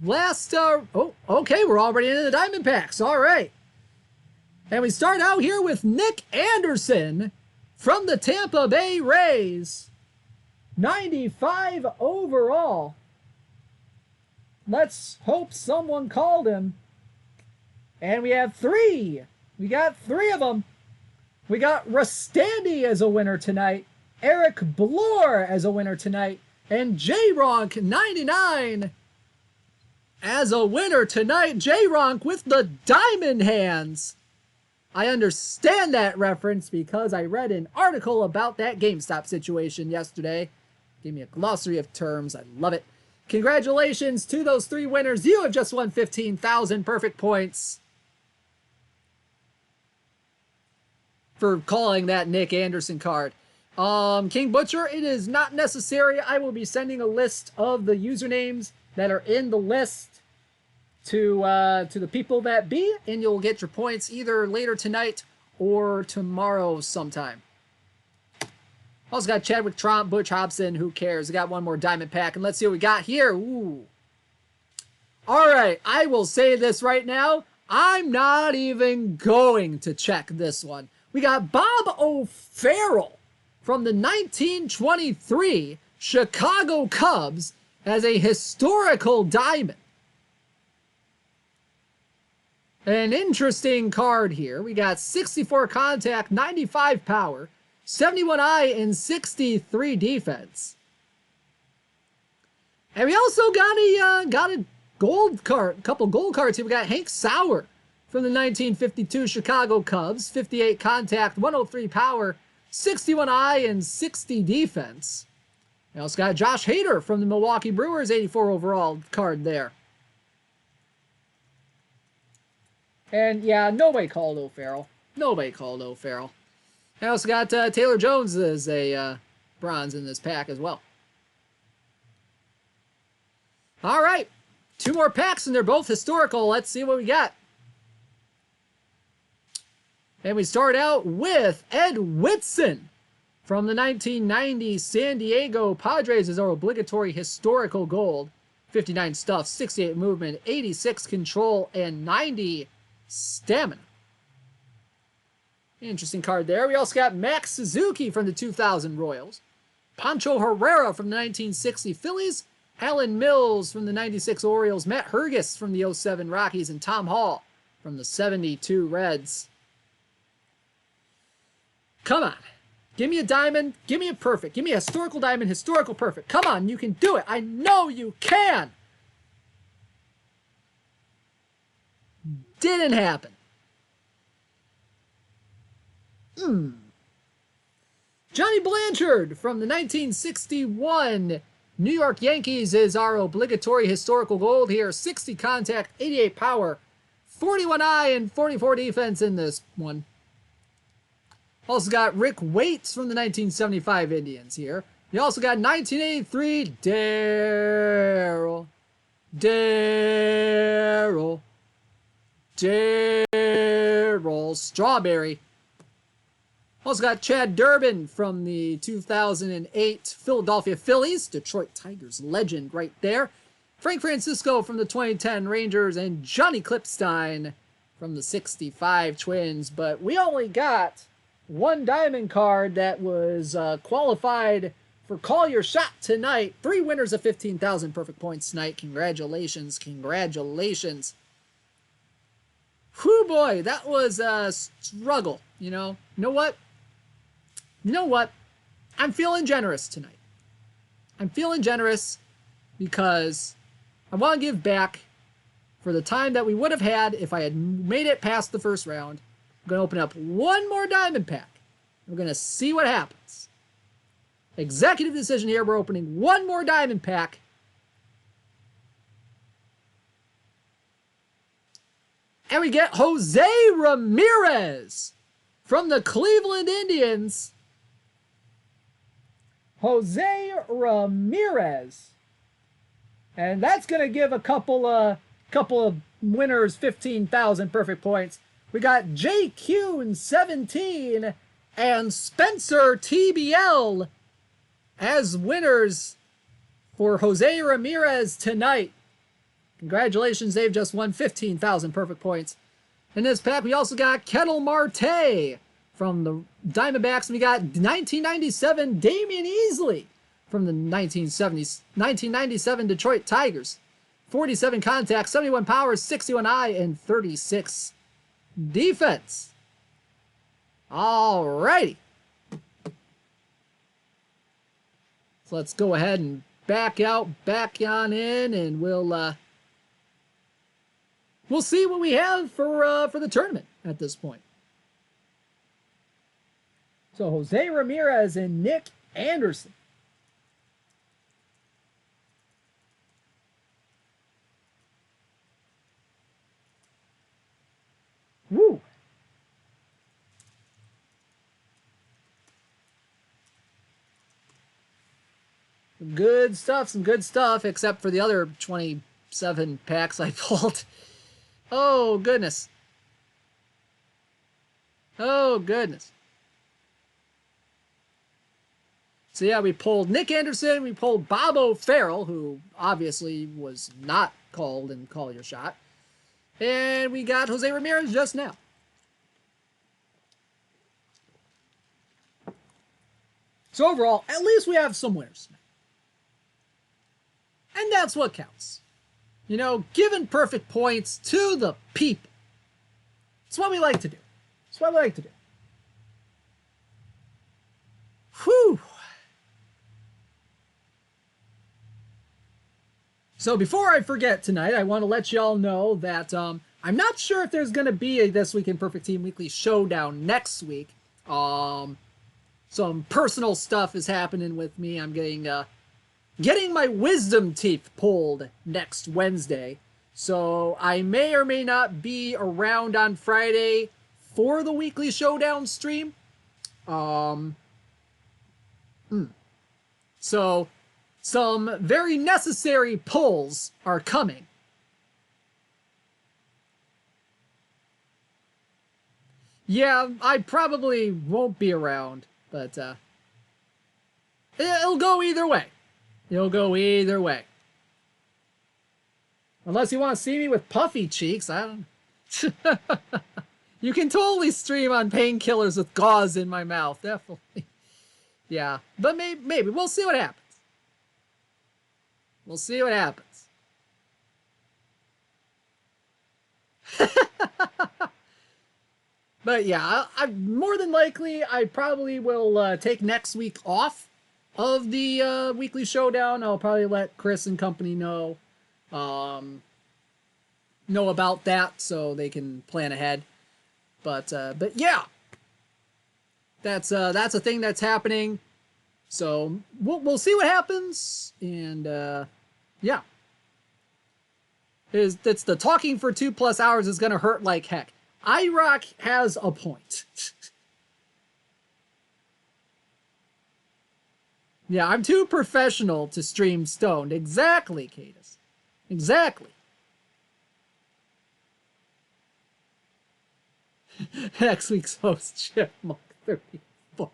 Last, oh, okay, we're already into the diamond packs. All right. And we start out here with Nick Anderson from the Tampa Bay Rays. 95 overall. Let's hope someone called him. And we have 3. We got 3 of them. We got Rustandi as a winner tonight. Eric Bloor as a winner tonight. And J-Ronk 99 as a winner tonight. J-Ronk with the diamond hands. I understand that reference because I read an article about that GameStop situation yesterday. Gave me a glossary of terms. I love it. Congratulations to those 3 winners. You have just won 15,000 perfect points for calling that Nick Anderson card. King Butcher, it is not necessary. I will be sending a list of the usernames that are in the list to the people that be, and you'll get your points either later tonight or tomorrow sometime. Also got Chadwick Tromp, Butch Hobson, who cares? I got 1 more diamond pack, and let's see what we got here. Ooh. All right, I will say this right now. I'm not even going to check this one. We got Bob O'Farrell from the 1923 Chicago Cubs as a historical diamond. An interesting card here. We got 64 contact, 95 power, 71 eye, and 63 defense. And we also got a gold card, a couple gold cards here. We got Hank Sauer from the 1952 Chicago Cubs, 58 contact, 103 power, 61 eye, and 60 defense. We also got Josh Hader from the Milwaukee Brewers, 84 overall card there. And yeah, nobody called O'Farrell. Nobody called O'Farrell. I also got Taylor Jones as a bronze in this pack as well. All right, 2 more packs, and they're both historical. Let's see what we got. And we start out with Ed Whitson from the 1990 San Diego Padres as our obligatory historical gold. 59 stuff, 68 movement, 86 control, and 90 stamina. Interesting card there. We also got Max Suzuki from the 2000 Royals. Pancho Herrera from the 1960 Phillies. Alan Mills from the 96 Orioles. Matt Hergis from the 07 Rockies. And Tom Hall from the 72 Reds. Come on. Give me a diamond. Give me a perfect. Give me a historical diamond, historical perfect. Come on, you can do it. I know you can. Didn't happen. Johnny Blanchard from the 1961 New York Yankees is our obligatory historical gold here. 60 contact, 88 power, 41 eye, and 44 defense in this one. Also got Rick Waits from the 1975 Indians here. You also got 1983 Darryl Strawberry. Also got Chad Durbin from the 2008 Philadelphia Phillies. Detroit Tigers legend right there. Frank Francisco from the 2010 Rangers. And Johnny Klipstein from the 65 Twins. But we only got 1 diamond card that was qualified for Call Your Shot tonight. 3 winners of 15,000 perfect points tonight. Congratulations. Congratulations. Whew, boy, that was a struggle, you know. You know what? You know what? I'm feeling generous tonight. I'm feeling generous because I want to give back for the time that we would have had if I had made it past the first round. I'm going to open up 1 more diamond pack. We're going to see what happens. Executive decision here. We're opening 1 more diamond pack. And we get Jose Ramirez from the Cleveland Indians. Jose Ramirez. And that's going to give a couple of winners 15,000 perfect points. We got JQ 17 and Spencer TBL as winners for Jose Ramirez tonight. Congratulations, they've just won 15,000 perfect points. In this pack, we also got Kettle Marte from the Diamondbacks. We got 1997 Damian Easley from the 1997 Detroit Tigers. 47 contact, 71 power, 61 eye, and 36 defense. Alrighty. So let's go ahead and back on in, and we'll see what we have for the tournament at this point. So Jose Ramirez and Nick Anderson. Woo! Some good stuff, except for the other 27 packs I pulled. Oh, goodness. Oh, goodness. So, yeah, we pulled Nick Anderson. We pulled Bob O'Farrell, who obviously was not called in Call Your Shot. And we got Jose Ramirez just now. So overall, at least we have some winners. And that's what counts. You know, giving perfect points to the people. It's what we like to do. It's what we like to do. Whew. So before I forget tonight, I want to let y'all know that I'm not sure if there's going to be a This Week in Perfect Team Weekly Showdown next week. Some personal stuff is happening with me. I'm getting my wisdom teeth pulled next Wednesday. So I may or may not be around on Friday for the weekly Showdown stream. So some very necessary pulls are coming. Yeah, I probably won't be around, but it'll go either way. It'll go either way. Unless you want to see me with puffy cheeks, I don't. You can totally stream on painkillers with gauze in my mouth, definitely. Yeah, but maybe we'll see what happens. We'll see what happens. But yeah, I more than likely I probably will take next week off of the weekly showdown. I'll probably let Chris and company know about that so they can plan ahead. But yeah, that's a thing that's happening. So we'll see what happens, and yeah, it's the talking for 2+ hours is gonna hurt like heck. IROC has a point. Yeah, I'm too professional to stream stoned. Exactly, Cadus. Exactly. Next week's host, Chipmunk 34.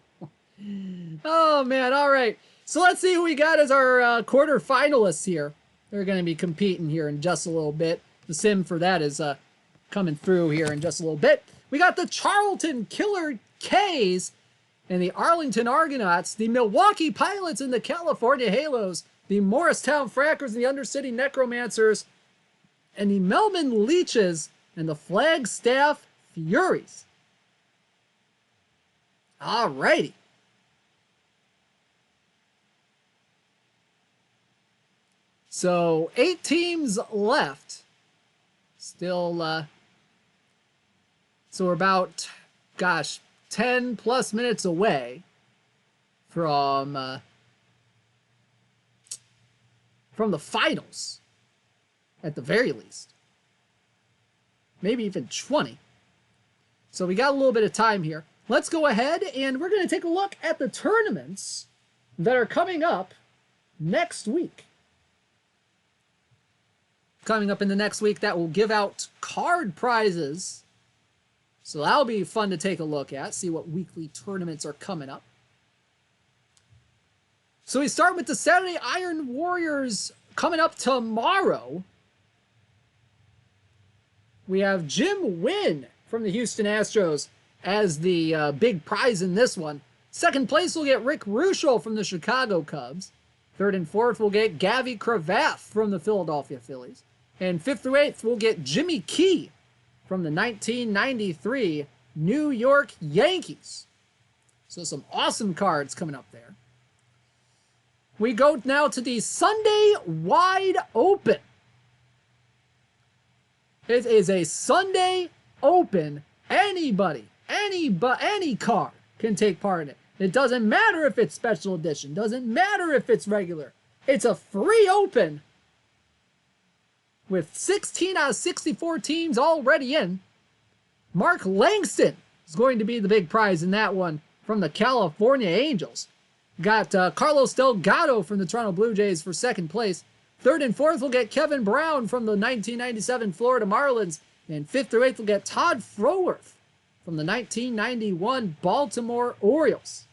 Oh, man. All right. So let's see who we got as our quarter finalists here. They're going to be competing here in just a little bit. The sim for that is coming through here in just a little bit. We got the Charlton Killer K's and the Arlington Argonauts, the Milwaukee Pilots and the California Halos, the Morristown Frackers and the Undercity Necromancers, and the Melbourne Leeches and the Flagstaff Furies. Alrighty. So 8 teams left. Still, so we're about, 10 plus minutes away from the finals, at the very least. Maybe even 20. So we got a little bit of time here. Let's go ahead and we're going to take a look at the tournaments that are coming up next week. Coming up in the next week, that will give out card prizes. So that'll be fun to take a look at, see what weekly tournaments are coming up. So we start with the Saturday Iron Warriors coming up tomorrow. We have Jim Wynn from the Houston Astros as the big prize in this one. Second place will get Rick Ruschel from the Chicago Cubs. Third and fourth will get Gavi Cravath from the Philadelphia Phillies. And 5th through 8th will get Jimmy Key from the 1993 New York Yankees. So some awesome cards coming up there. We go now to the Sunday Wide Open. It is a Sunday Open. Anybody, any card can take part in it. It doesn't matter if it's special edition. Doesn't matter if it's regular. It's a free open with 16 out of 64 teams already in. Mark Langston is going to be the big prize in that one from the California Angels. Got Carlos Delgado from the Toronto Blue Jays for second place. Third and fourth will get Kevin Brown from the 1997 Florida Marlins. And 5th through 8th will get Todd Froworth from the 1991 Baltimore Orioles.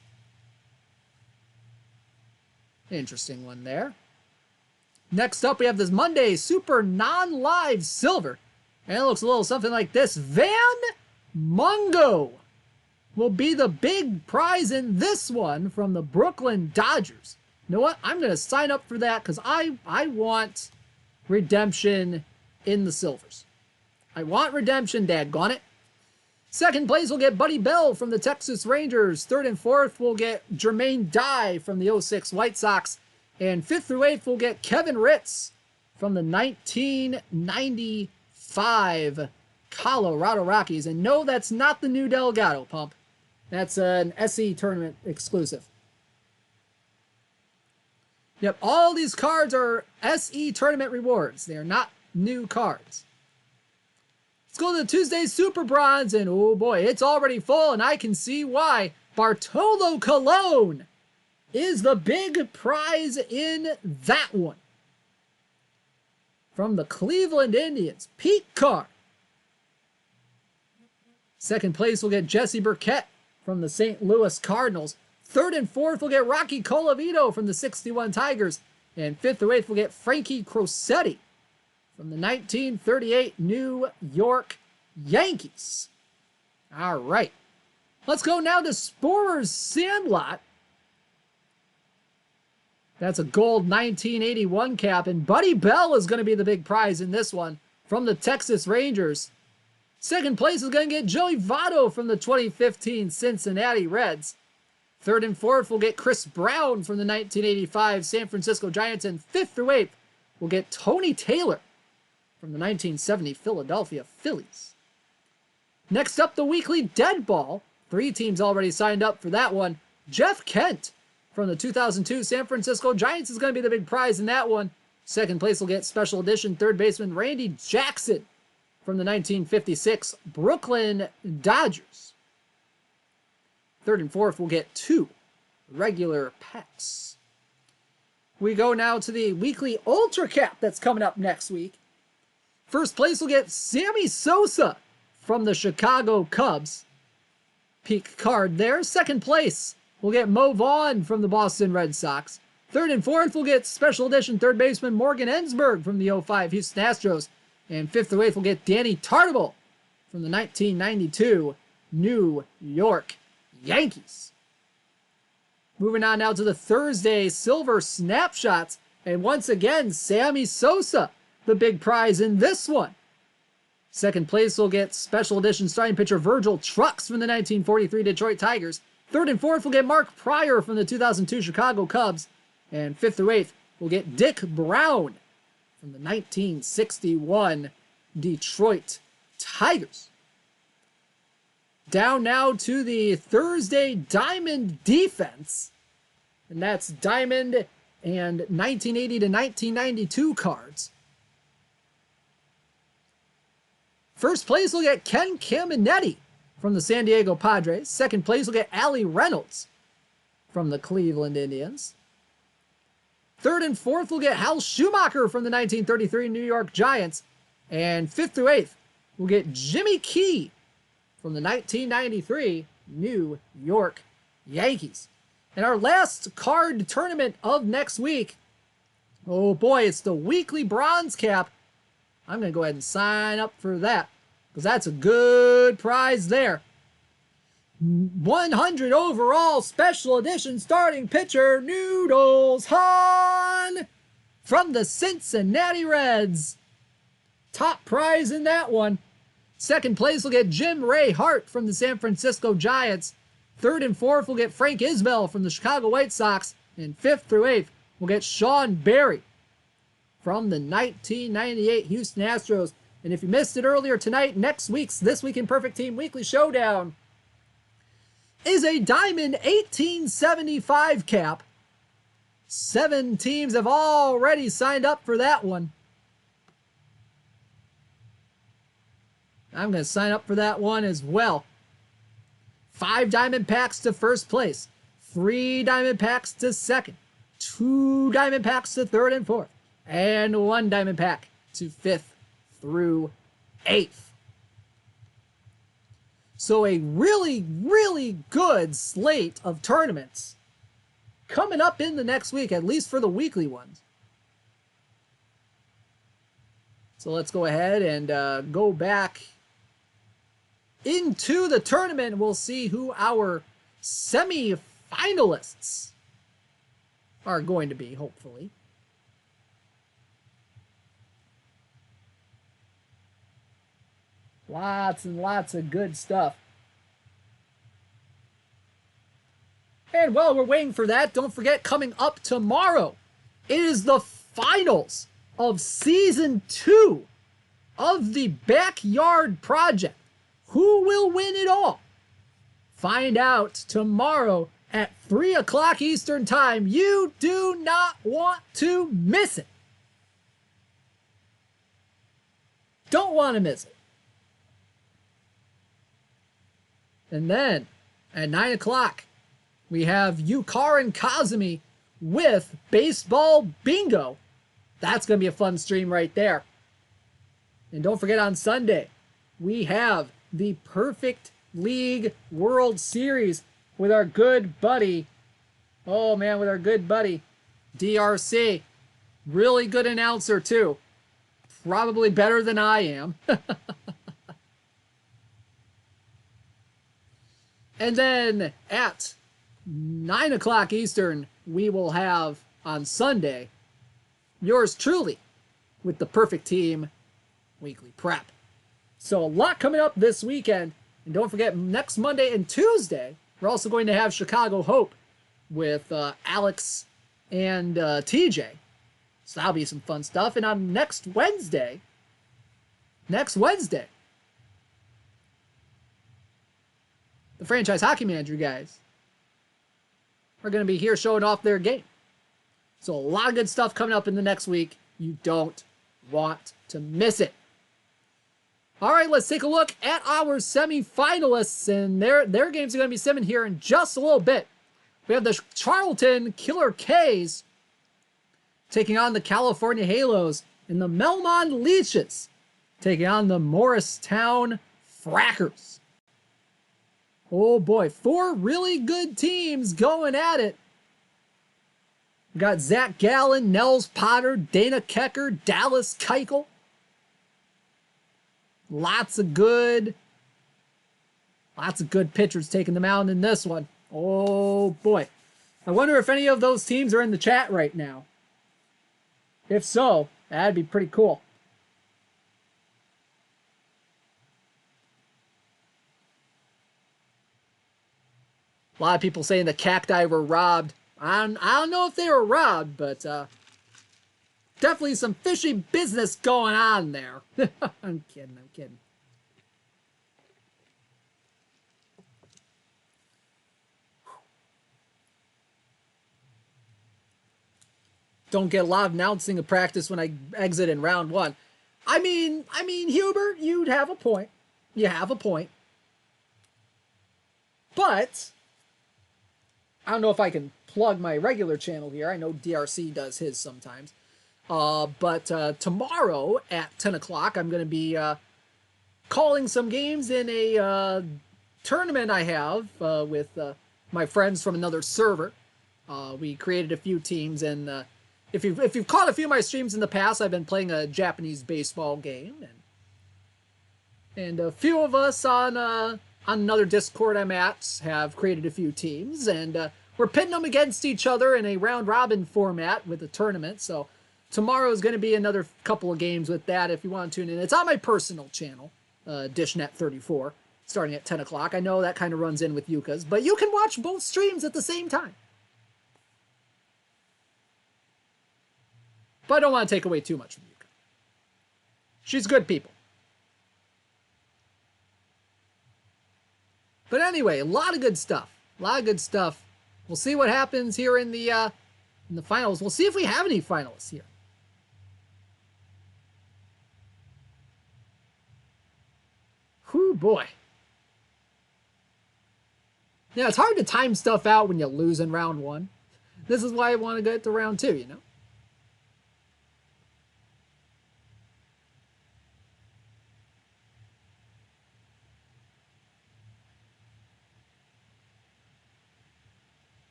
Interesting one there. Next up, we have this Monday Super Non-Live Silver. And it looks a little something like this. Van Mungo will be the big prize in this one from the Brooklyn Dodgers. You know what? I'm going to sign up for that because I want redemption in the silvers. I want redemption, daggone it. Second place will get Buddy Bell from the Texas Rangers. Third and fourth will get Jermaine Dye from the 06 White Sox. And fifth through eighth will get Kevin Ritz from the 1995 Colorado Rockies. And no, that's not the new Delgado pump. That's an SE tournament exclusive. Yep, all these cards are SE tournament rewards. They are not new cards. Let's go to the Tuesday Super Bronze, and oh boy, it's already full, and I can see why. Bartolo Colon is the big prize in that one. From the Cleveland Indians, Pete Carr. Second place will get Jesse Burkett from the St. Louis Cardinals. Third and fourth will get Rocky Colavito from the 61 Tigers. And fifth through eighth will get Frankie Crosetti from the 1938 New York Yankees. All right. Let's go now to Sporer's Sandlot. That's a gold 1981 cap, and Buddy Bell is going to be the big prize in this one from the Texas Rangers. Second place is going to get Joey Votto from the 2015 Cincinnati Reds. Third and fourth will get Chris Brown from the 1985 San Francisco Giants, and fifth through eighth will get Tony Taylor from the 1970 Philadelphia Phillies. Next up, the weekly dead ball. 3 teams already signed up for that one. Jeff Kent from the 2002 San Francisco Giants is going to be the big prize in that one. Second place will get special edition third baseman Randy Jackson from the 1956 Brooklyn Dodgers. Third and fourth will get 2 regular packs. We go now to the weekly Ultra Cap that's coming up next week. First place will get Sammy Sosa from the Chicago Cubs. Peak card there. Second place will get Mo Vaughn from the Boston Red Sox. Third and fourth will get special edition third baseman Morgan Ensberg from the 05 Houston Astros. And fifth through eighth will get Danny Tartabull from the 1992 New York Yankees. Moving on now to the Thursday Silver Snapshots. And once again, Sammy Sosa, the big prize in this one. Second place will get special edition starting pitcher Virgil Trucks from the 1943 Detroit Tigers. Third and fourth will get Mark Pryor from the 2002 Chicago Cubs. And fifth through eighth will get Dick Brown from the 1961 Detroit Tigers. Down now to the Thursday Diamond Defense. And that's Diamond and 1980 to 1992 cards. First place will get Ken Caminetti from the San Diego Padres. Second place will get Allie Reynolds from the Cleveland Indians. Third and fourth will get Hal Schumacher from the 1933 New York Giants. And fifth through eighth will get Jimmy Key from the 1993 New York Yankees. And our last card tournament of next week, oh boy, it's the weekly bronze cap. I'm going to go ahead and sign up for that because that's a good prize there. 100 overall special edition starting pitcher Noodles Hahn from the Cincinnati Reds. Top prize in that one. Second place will get Jim Ray Hart from the San Francisco Giants. Third and fourth will get Frank Isbell from the Chicago White Sox. And fifth through eighth will get Sean Barry from the 1998 Houston Astros. And if you missed it earlier tonight, next week's This Week in Perfect Team Weekly Showdown is a Diamond 1875 cap. 7 teams have already signed up for that one. I'm going to sign up for that one as well. 5 diamond packs to first place. 3 diamond packs to second. 2 diamond packs to third and fourth. And 1 diamond pack to 5th through 8th. So a really, really good slate of tournaments coming up in the next week, at least for the weekly ones. So let's go ahead and go back into the tournament. We'll see who our semi-finalists are going to be, hopefully. Lots and lots of good stuff. And while we're waiting for that, don't forget, coming up tomorrow, it is the finals of Season 2 of the Backyard Project. Who will win it all? Find out tomorrow at 3 o'clock Eastern Time. You do not want to miss it. Don't want to miss it. And then at 9 o'clock, we have Yukar and Kazumi with Baseball Bingo. That's going to be a fun stream right there. And don't forget, on Sunday, we have the Perfect League World Series with our good buddy, oh man, with our good buddy, DRC. Really good announcer too. Probably better than I am. And then at 9 o'clock Eastern, we will have on Sunday, yours truly, with the Perfect Team Weekly Prep. So a lot coming up this weekend. And don't forget, next Monday and Tuesday, we're also going to have Chicago Hope with Alex and TJ. So that'll be some fun stuff. And on next Wednesday, the Franchise Hockey Manager guys are going to be here showing off their game. So a lot of good stuff coming up in the next week. You don't want to miss it. All right, let's take a look at our semifinalists, and their games are going to be simming here in just a little bit. We have the Charlton Killer K's taking on the California Halos, and the Melmond Leeches taking on the Morristown Frackers. Oh boy, 4 really good teams going at it. We got Zach Gallen, Nels Potter, Dana Kecker, Dallas Keuchel. Lots of good pitchers taking them out in this one. Oh boy. I wonder if any of those teams are in the chat right now. If so, that'd be pretty cool. A lot of people saying the Cacti were robbed. I don't know if they were robbed, but definitely some fishy business going on there. I'm kidding. Don't get a lot of announcing of practice when I exit in round 1. I mean, Hubert, you'd have a point. You have a point. But I don't know if I can plug my regular channel here. I know DRC does his sometimes. But tomorrow at 10 o'clock, I'm going to be calling some games in a tournament I have with my friends from another server. We created a few teams, and if you've caught a few of my streams in the past, I've been playing a Japanese baseball game, and a few of us on another Discord I'm at have created a few teams, and we're pitting them against each other in a round-robin format with a tournament. So tomorrow is going to be another couple of games with that if you want to tune in. It's on my personal channel, Dishnet 34, starting at 10 o'clock. I know that kind of runs in with Yuka's, but you can watch both streams at the same time. But I don't want to take away too much from Yuka. She's good people. But anyway, a lot of good stuff. We'll see what happens here in the finals. We'll see if we have any finalists here. Whew, boy. Yeah, it's hard to time stuff out when you lose in round 1. This is why I want to get to round 2, you know?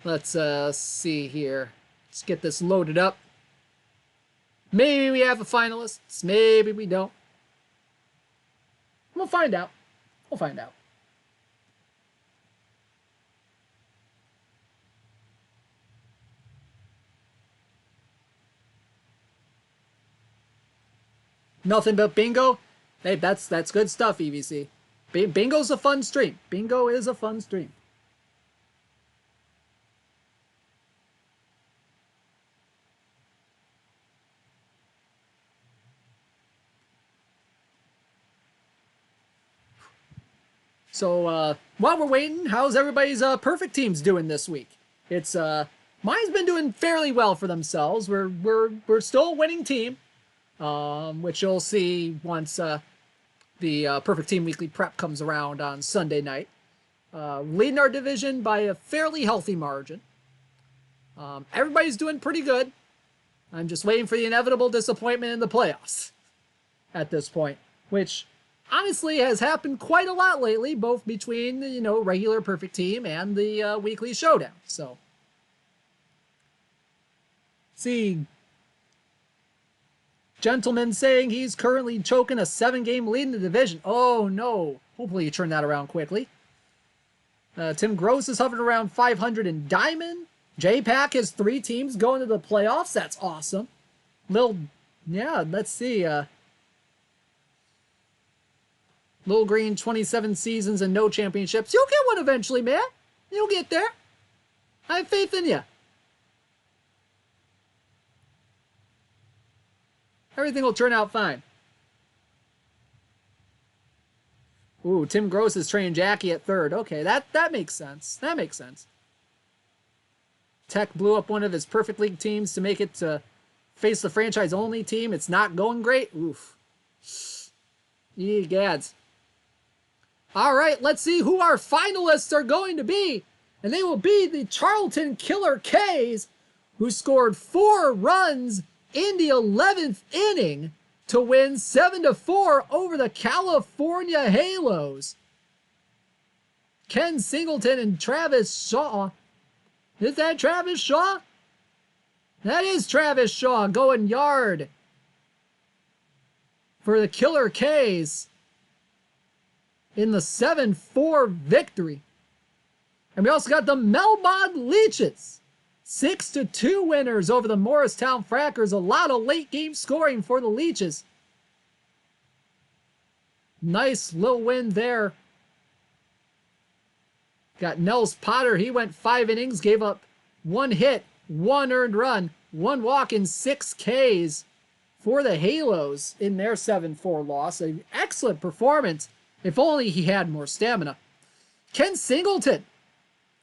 Let's see here. Let's get this loaded up. Maybe we have a finalist. Maybe we don't. We'll find out. We'll find out. Nothing but bingo? Hey, that's good stuff, EVC. Bingo's a fun stream. Bingo is a fun stream. So while we're waiting, how's everybody's perfect teams doing this week? It's mine's been doing fairly well for themselves. We're still a winning team, which you'll see once the Perfect Team Weekly Prep comes around on Sunday night. Leading our division by a fairly healthy margin. Everybody's doing pretty good. I'm just waiting for the inevitable disappointment in the playoffs at this point, which honestly has happened quite a lot lately, both between the regular Perfect Team and the weekly Showdown. So, see, gentleman saying he's currently choking a 7-game lead in the division. Oh no! Hopefully you turn that around quickly. Tim Gross is hovering around 500 in Diamond. J-Pack has 3 teams going to the playoffs. That's awesome. Let's see. Lil Green, 27 seasons and no championships. You'll get one eventually, man. You'll get there. I have faith in you. Everything will turn out fine. Ooh, Tim Gross is training Jackie at 3rd. Okay, that makes sense. That makes sense. Tech blew up one of his Perfect League teams to make it to face the franchise-only team. It's not going great. Oof. Ye gads. All right, let's see who our finalists are going to be. And they will be the Charlton Killer K's, who scored 4 runs in the 11th inning to win 7-4 over the California Halos. Ken Singleton and Travis Shaw. Is that Travis Shaw? That is Travis Shaw going yard for the Killer K's in the 7-4 victory. And we also got the Melbourne Leeches. 6-2 winners over the Morristown Frackers. A lot of late game scoring for the Leeches. Nice little win there. Got Nels Potter. He went 5 innings, gave up 1 hit, 1 earned run, 1 walk, and 6 Ks for the Halos in their 7-4 loss. An excellent performance, if only he had more stamina. Ken Singleton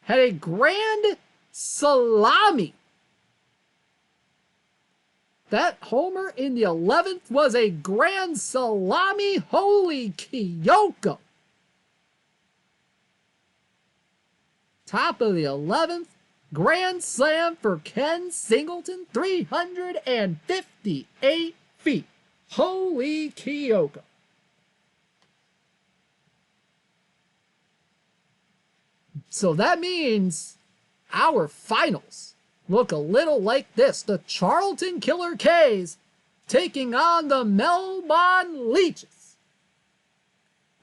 had a grand salami. That homer in the 11th was a grand salami. Holy Kyoko. Top of the 11th, grand slam for Ken Singleton, 358 feet. Holy Kyoko. So that means our finals look a little like this. The Charlton Killer K's taking on the Melbourne Leeches.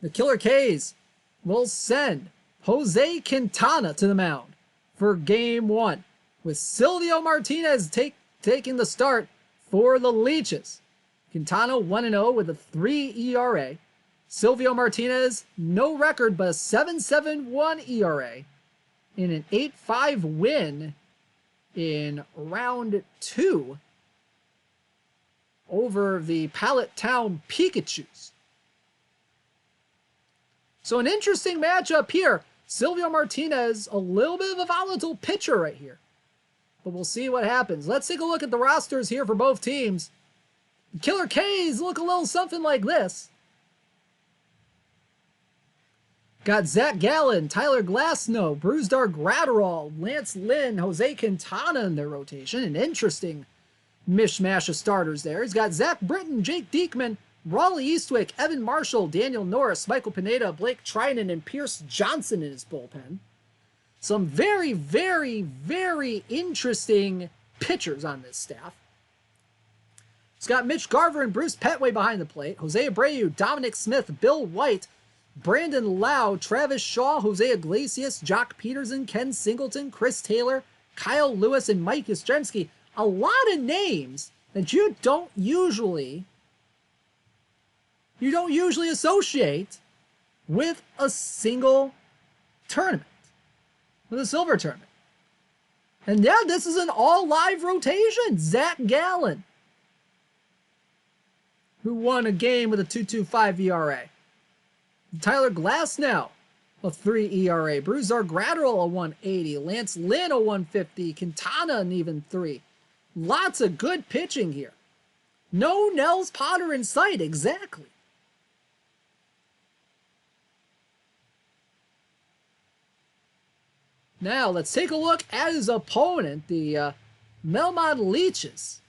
The Killer K's will send Jose Quintana to the mound for game 1, with Silvio Martinez taking the start for the Leeches. Quintana 1-0 with a 3 ERA. Silvio Martinez, no record, but a 7.71 ERA in an 8-5 win in round 2 over the Pallet Town Pikachus. So an interesting matchup here. Silvio Martinez, a little bit of a volatile pitcher right here. But we'll see what happens. Let's take a look at the rosters here for both teams. The Killer K's look a little something like this. Got Zach Gallen, Tyler Glasnow, Brusdar Gratterall, Lance Lynn, Jose Quintana in their rotation. An interesting mishmash of starters there. He's got Zach Britton, Jake Diekman, Raleigh Eastwick, Evan Marshall, Daniel Norris, Michael Pineda, Blake Trinan, and Pierce Johnson in his bullpen. Some very, very, very interesting pitchers on this staff. got Mitch Garver and Bruce Petway behind the plate. Jose Abreu, Dominic Smith, Bill White, Brandon Lau, Travis Shaw, Jose Iglesias, Jock Peterson, Ken Singleton, Chris Taylor, Kyle Lewis, and Mike Yastrzemski. A lot of names that you don't usually associate with a single tournament, with a silver tournament. And yeah, this is an all-live rotation. Zach Gallen, who won a game with a 2.25 ERA. Tyler Glasnow, a 3 ERA. Brusar Gratterall, a 180. Lance Lynn, a 150. Quintana, an even 3. Lots of good pitching here. No Nels Potter in sight, exactly. Now, let's take a look at his opponent, the Melmond Leeches.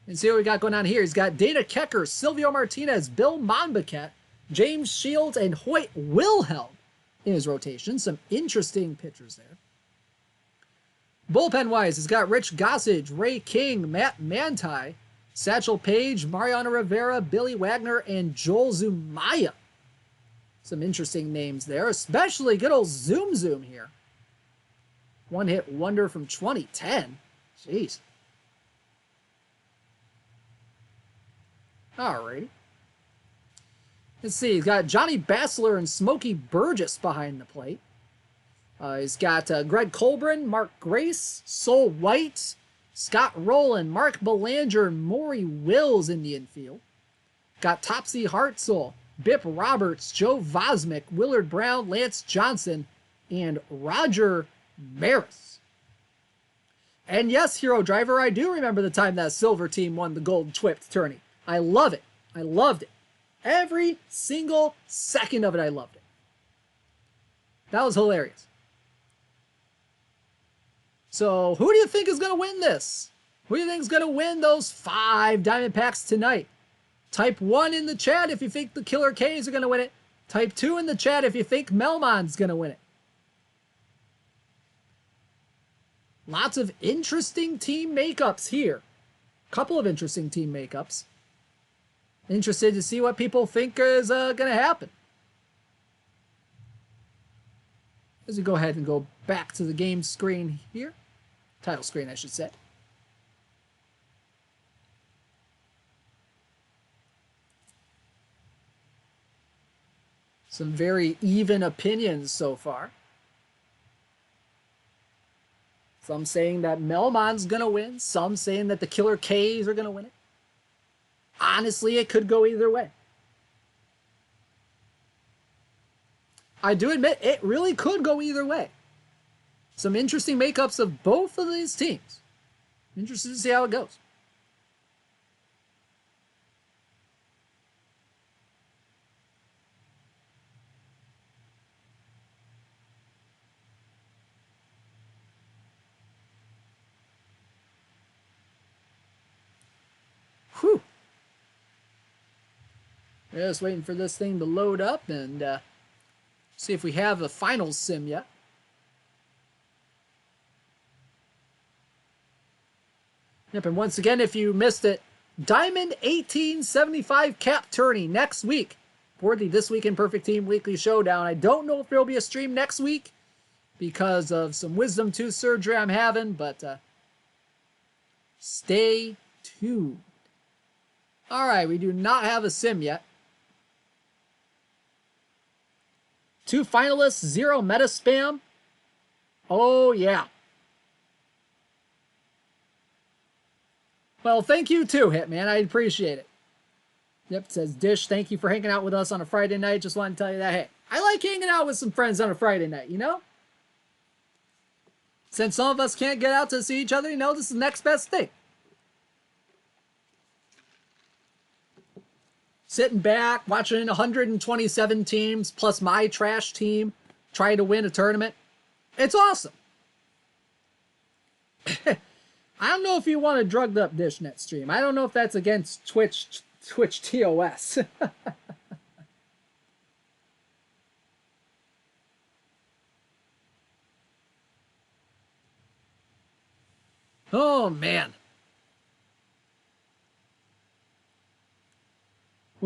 And see what we got going on here. He's got Dana Kecker, Silvio Martinez, Bill Monbiquette, James Shields, and Hoyt Wilhelm in his rotation. Some interesting pitchers there. Bullpen-wise, he's got Rich Gossage, Ray King, Matt Manti, Satchel Paige, Mariano Rivera, Billy Wagner, and Joel Zumaya. Some interesting names there, especially good old Zoom Zoom here. One-hit wonder from 2010. Jeez. Alrighty. Let's see, he's got Johnny Bassler and Smokey Burgess behind the plate. He's got Greg Colbrin, Mark Grace, Sol White, Scott Rowland, Mark Belanger, and Maury Wills in the infield. Got Topsy Hartzell, Bip Roberts, Joe Vosmick, Willard Brown, Lance Johnson, and Roger Maris. And yes, Hero Driver, I do remember the time that Silver Team won the Gold TWIPT tourney. I love it. I loved it. Every single second of it, I loved it. That was hilarious. So, who do you think is going to win this? Who do you think is going to win those 5 Diamondbacks tonight? Type 1 in the chat if you think the Killer K's are going to win it. Type 2 in the chat if you think Melmond's going to win it. Lots of interesting team makeups here. Couple of interesting team makeups. Interested to see what people think is going to happen. As we go ahead and go back to the game screen here. Title screen, I should say. Some very even opinions so far. Some saying that Melmond's going to win. Some saying that the Killer K's are going to win it. Honestly, it could go either way. I do admit it really could go either way. Some interesting makeups of both of these teams. Interested to see how it goes. Whew. Just waiting for this thing to load up and see if we have a final sim yet. Yep, and once again, if you missed it, Diamond 1875 Cap Tourney next week for the This Week in Perfect Team Weekly Showdown. I don't know if there will be a stream next week because of some Wisdom Tooth surgery I'm having, but stay tuned. All right, we do not have a sim yet. 2 finalists, 0 meta spam. Oh, yeah. Well, thank you too, Hitman. I appreciate it. Yep, it says Dish, thank you for hanging out with us on a Friday night. Just wanted to tell you that, hey, I like hanging out with some friends on a Friday night, you know? Since some of us can't get out to see each other, you know, this is the next best thing. Sitting back, watching 127 teams plus my trash team try to win a tournament. It's awesome. I don't know if you want a drugged up Dishnet stream. I don't know if that's against Twitch TOS. Oh, man.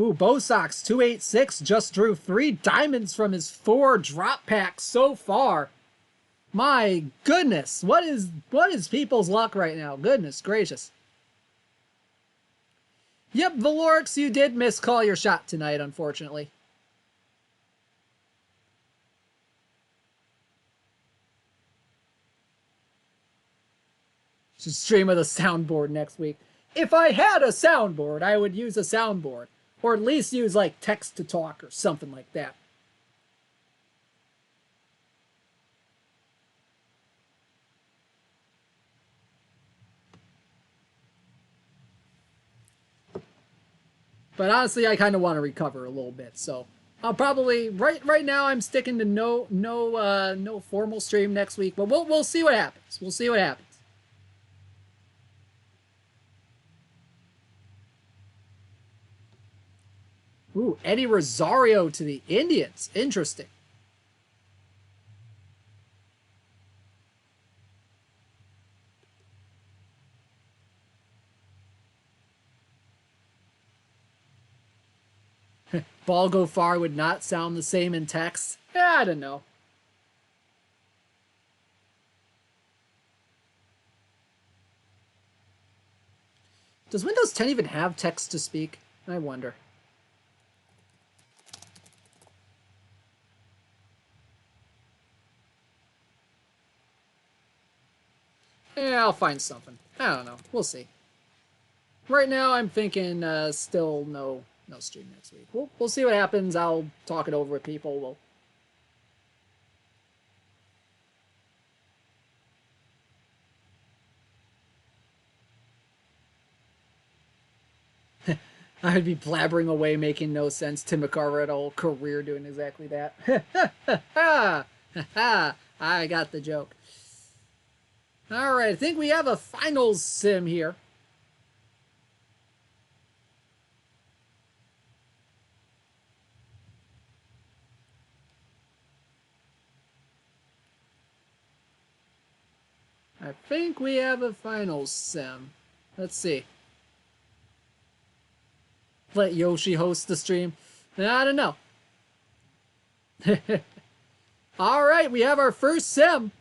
Ooh, Bosox 286 just drew 3 diamonds from his 4 drop packs so far. My goodness, what is people's luck right now? Goodness gracious. Yep, Valorix, you did miscall your shot tonight, unfortunately. Should stream with a soundboard next week. If I had a soundboard, I would use a soundboard. Or at least use, like, text to talk or something like that. But honestly, I kind of want to recover a little bit, so I'll probably right now I'm sticking to no formal stream next week, but we'll see what happens. We'll see what happens. Ooh, Eddie Rosario to the Indians. Interesting. Ball go far would not sound the same in text. Yeah, I don't know. Does Windows 10 even have text to speak? I wonder. Yeah, I'll find something. I don't know. We'll see. Right now, I'm thinking still no stream next week. We'll see what happens. I'll talk it over with people. I would be blabbering away, making no sense. Tim McCarver had a whole career doing exactly that. I got the joke. All right, I think we have a finals sim here. I think we have a finals sim. Let's see. Let Yoshi host the stream. I don't know. All right, we have our first sim.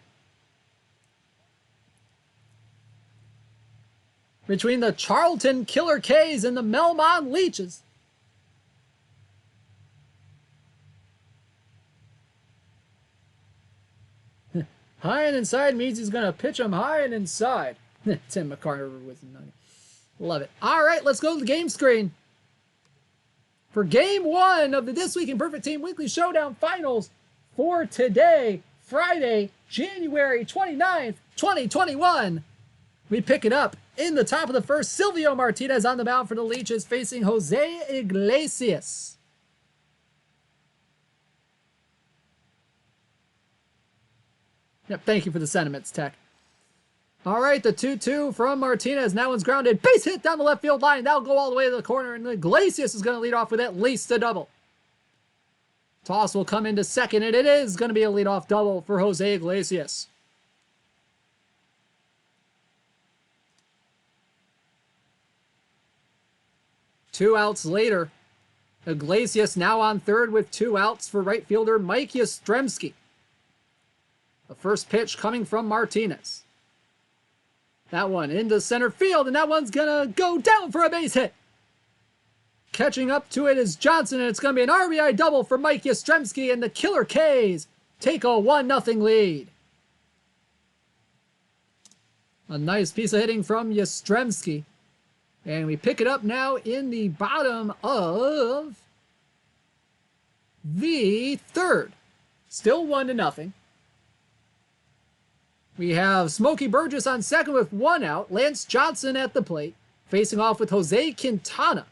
Between the Charlton Killer K's and the Melmon Leeches. High and inside means he's going to pitch him high and inside. Tim McCarver was nutty. Love it. All right, let's go to the game screen. For game 1 of the This Week in Perfect Team Weekly Showdown Finals for today, Friday, January 29th, 2021. We pick it up in the top of the first. Silvio Martinez on the mound for the Leeches facing Jose Iglesias. Yep, thank you for the sentiments, Tech. All right, the 2-2 from Martinez. That one's grounded. Base hit down the left field line. That'll go all the way to the corner, and Iglesias is going to lead off with at least a double. Toss will come into second, and it is going to be a leadoff double for Jose Iglesias. Two outs later, Iglesias now on third with 2 outs for right fielder Mike Yastrzemski. The first pitch coming from Martinez. That one into center field, and that one's going to go down for a base hit. Catching up to it is Johnson, and it's going to be an RBI double for Mike Yastrzemski, and the Killer K's take a 1-0 lead. A nice piece of hitting from Yastrzemski. And we pick it up now in the bottom of the third. Still 1-0. We have Smokey Burgess on second with 1 out. Lance Johnson at the plate, facing off with Jose Quintana.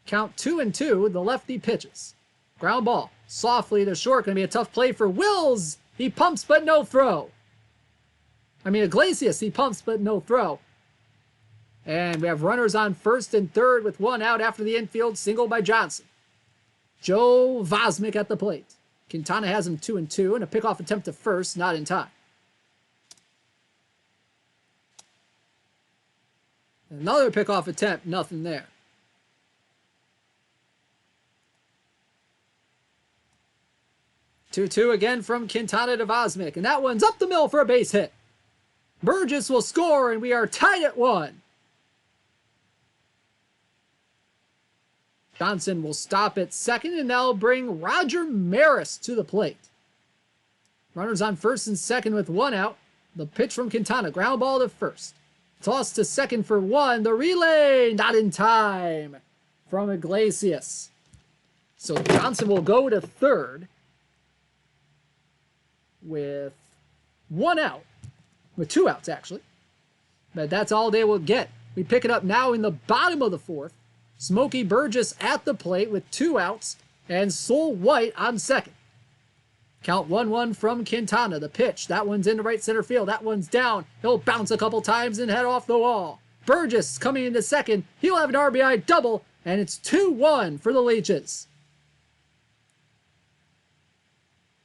Count 2-2, the lefty pitches. Ground ball, softly to short. Going to be a tough play for Wills. He pumps, but no throw. Iglesias, he pumps, but no throw. And we have runners on first and third with 1 out after the infield single by Johnson. Joe Vosmick at the plate. Quintana has him 2-2, and a pickoff attempt to first, not in time. Another pickoff attempt, nothing there. 2-2 again from Quintana to Vosmic, and that one's up the middle for a base hit. Burgess will score, and we are tied at 1. Johnson will stop at second, and that'll bring Roger Maris to the plate. Runners on first and second with 1 out. The pitch from Quintana, ground ball to first. Toss to second for 1. The relay, not in time from Iglesias. So Johnson will go to third with 1 out. With 2 outs, actually. But that's all they will get. We pick it up now in the bottom of the 4th. Smokey Burgess at the plate with 2 outs, and Sol White on second. Count 1-1 from Quintana. The pitch, that one's into right center field. That one's down. He'll bounce a couple times and head off the wall. Burgess coming into second. He'll have an RBI double, and it's 2-1 for the Leeches.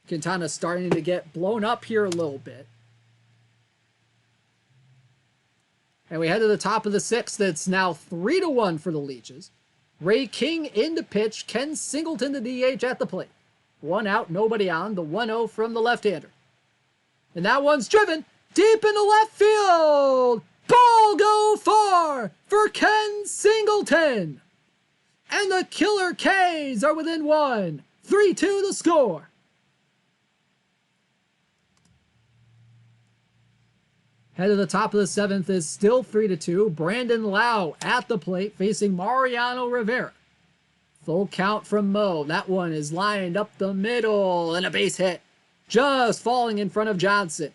Quintana starting to get blown up here a little bit. And we head to the top of the 6th. It's now 3-1 for the Leeches. Ray King in to pitch. Ken Singleton the DH at the plate. 1 out, nobody on. The 1-0 from the left-hander. And that one's driven deep into left field. Ball go far for Ken Singleton. And the Killer K's are within 1. 3-2 the score. Head to the top of the 7th is still 3-2. Brandon Lau at the plate facing Mariano Rivera. Full count from Mo. That one is lined up the middle and a base hit. Just falling in front of Johnson.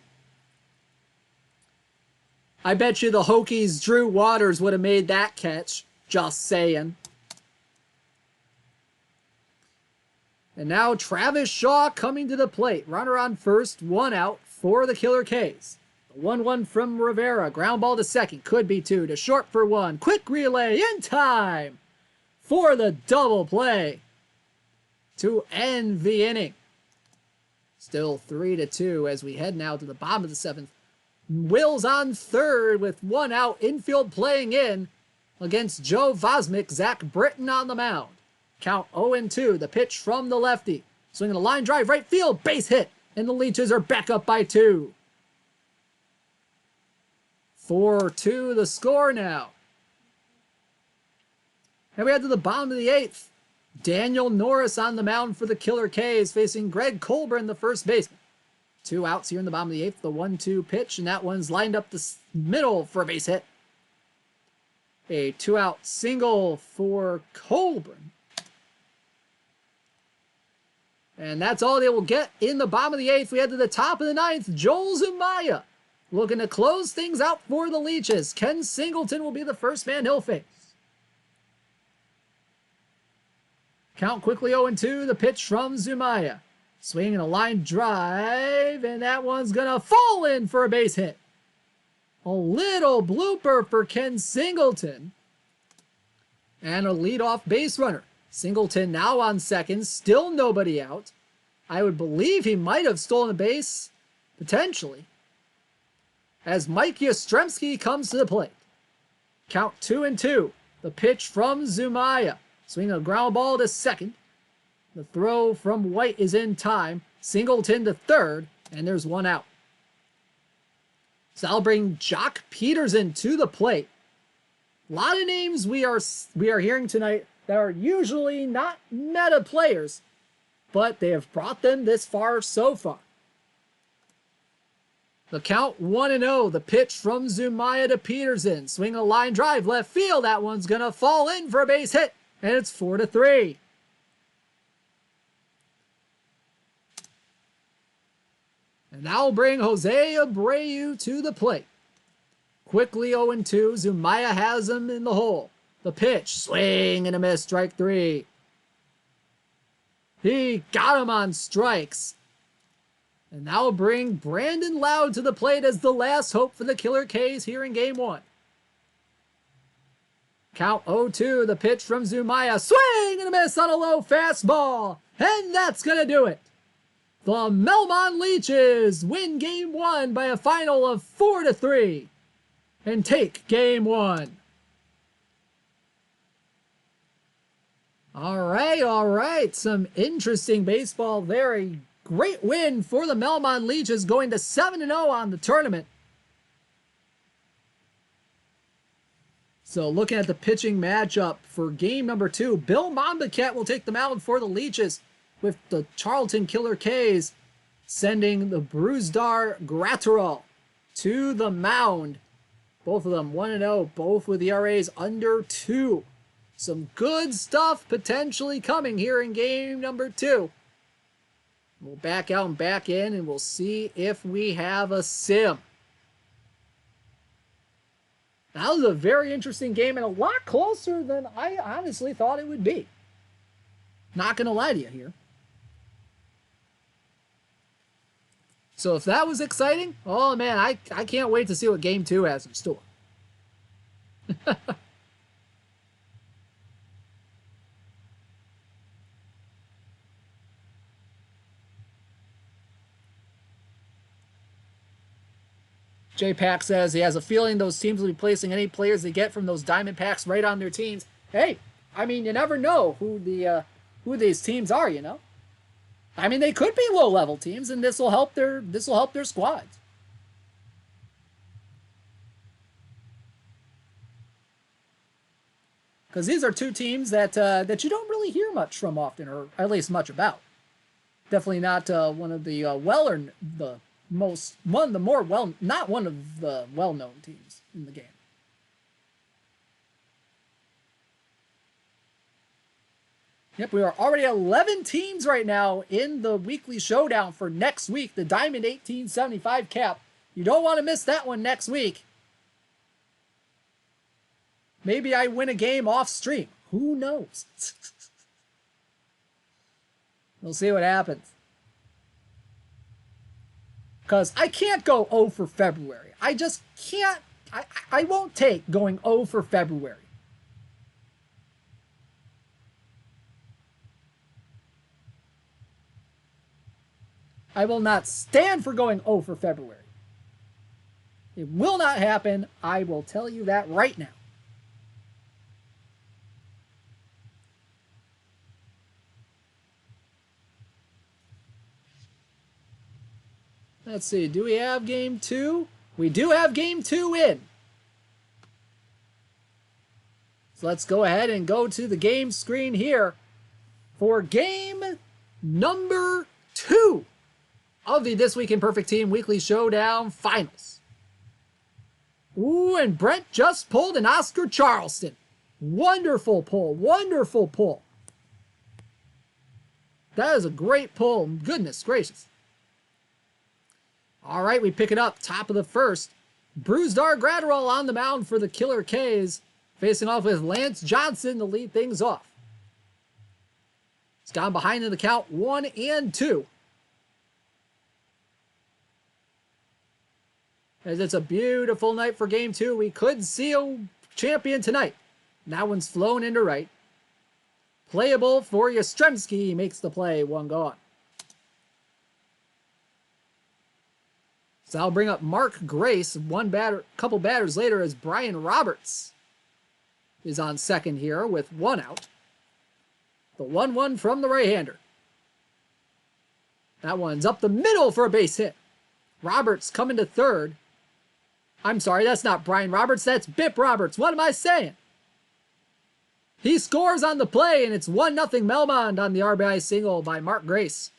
I bet you the Hokies' Drew Waters would have made that catch. Just saying. And now Travis Shaw coming to the plate. Runner on first, 1 out for the Killer K's. 1-1 from Rivera. Ground ball to second. Could be 2. To short for 1. Quick relay in time for the double play to end the inning. Still 3-2 as we head now to the bottom of the 7th. Wills on third with 1 out. Infield playing in against Joe Vosmic. Zach Britton on the mound. Count 0-2. The pitch from the lefty. Swinging a line drive right field. Base hit. And the Leeches are back up by 2. 4-2 the score now. And we head to the bottom of the 8th. Daniel Norris on the mound for the Killer K's facing Greg Colburn, the first baseman. 2 outs here in the bottom of the 8th. The 1-2 pitch, and that one's lined up the middle for a base hit. A 2-out single for Colburn. And that's all they will get in the bottom of the 8th. We head to the top of the 9th. Joel Zumaya looking to close things out for the Leeches. Ken Singleton will be the first man he'll face. Count quickly 0-2. The pitch from Zumaya. Swinging a line drive, and that one's going to fall in for a base hit. A little blooper for Ken Singleton. And a leadoff base runner. Singleton now on second. Still nobody out. I would believe he might have stolen a base. Potentially. As Mike Yastrzemski comes to the plate. Count 2-2. The pitch from Zumaya. Swing a ground ball to second. The throw from White is in time. Singleton to third, and there's 1 out. So I'll bring Jock Peterson to the plate. A lot of names we are hearing tonight that are usually not meta players, but they have brought them this far so far. The count 1-0. The pitch from Zumaya to Peterson. Swing a line drive left field. That one's going to fall in for a base hit. And it's 4-3. And now we'll bring Jose Abreu to the plate. Quickly 0-2. Zumaya has him in the hole. The pitch. Swing and a miss. Strike 3. He got him on strikes. And now we'll bring Brandon Loud to the plate as the last hope for the Killer K's here in Game 1. Count 0-2. The pitch from Zumaya. Swing and a miss on a low fastball. And that's going to do it. The Melmont Leeches win Game 1 by a final of 4-3 and take Game 1. All right. Some interesting baseball there. A Great win for the Melmond Leeches, going to 7-0 on the tournament. So looking at the pitching matchup for game number 2, Bill Mombaket will take the mound for the Leeches, with the Charlton Killer K's sending the Bruzdar Gratterall to the mound. Both of them 1-0, both with ERAs under 2. Some good stuff potentially coming here in game number 2. We'll back out and back in, and we'll see if we have a sim. That was a very interesting game and a lot closer than I honestly thought it would be. Not going to lie to you here. So if that was exciting, oh man, I can't wait to see what game 2 has in store. J-Pack says he has a feeling those teams will be placing any players they get from those diamond packs right on their teams. Hey, I mean, you never know who these teams are, you know? I mean, they could be low-level teams, and this will help their squads. Because these are two teams that you don't really hear much from often, or at least much about. Definitely not one of the not one of the well-known teams in the game. Yep, we are already 11 teams right now in the weekly showdown for next week, the Diamond 1875 cap. You don't want to miss that one next week. Maybe I win a game off stream. Who knows? We'll see what happens. Because I can't go 0 for February. I just can't. I won't take going 0 for February. I will not stand for going 0 for February. It will not happen. I will tell you that right now. Let's see. Do we have game 2? We do have game 2 in. So let's go ahead and go to the game screen here for game number 2 of the This Week in Perfect Team Weekly Showdown Finals. Ooh, and Brent just pulled an Oscar Charleston. Wonderful pull. Wonderful pull. That is a great pull. Goodness gracious. All right, we pick it up. Top of the first. Bruzdar Gratterall on the mound for the Killer K's. Facing off with Lance Johnson to lead things off. It's gone behind in the count 1-2. As it's a beautiful night for game 2. We could see a champion tonight. That one's flown into right. Playable for Yastrzemski. Makes the play. One gone. So I'll bring up Mark Grace. Couple batters later as Brian Roberts is on second here with 1 out. The 1-1 from the right-hander. That one's up the middle for a base hit. Roberts coming to third. I'm sorry, that's not Brian Roberts, that's Bip Roberts. What am I saying? He scores on the play, and it's 1-0 Melmond on the RBI single by Mark Grace.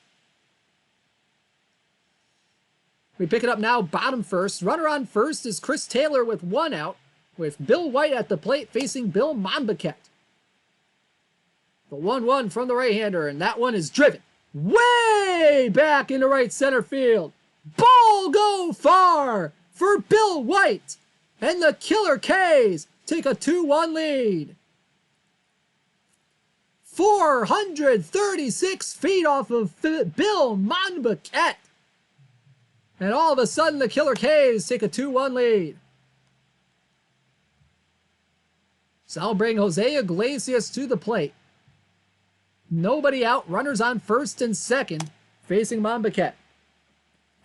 We pick it up now, bottom first. Runner on first is Chris Taylor with 1 out, with Bill White at the plate facing Bill Mombaket. The 1-1 from the right-hander, and that one is driven way back into right center field. Ball go far for Bill White, and the Killer K's take a 2-1 lead. 436 feet off of Bill Mombaket. And all of a sudden, the Killer K's take a 2-1 lead. So I'll bring Jose Iglesias to the plate. Nobody out, runners on first and second, facing Mombaket.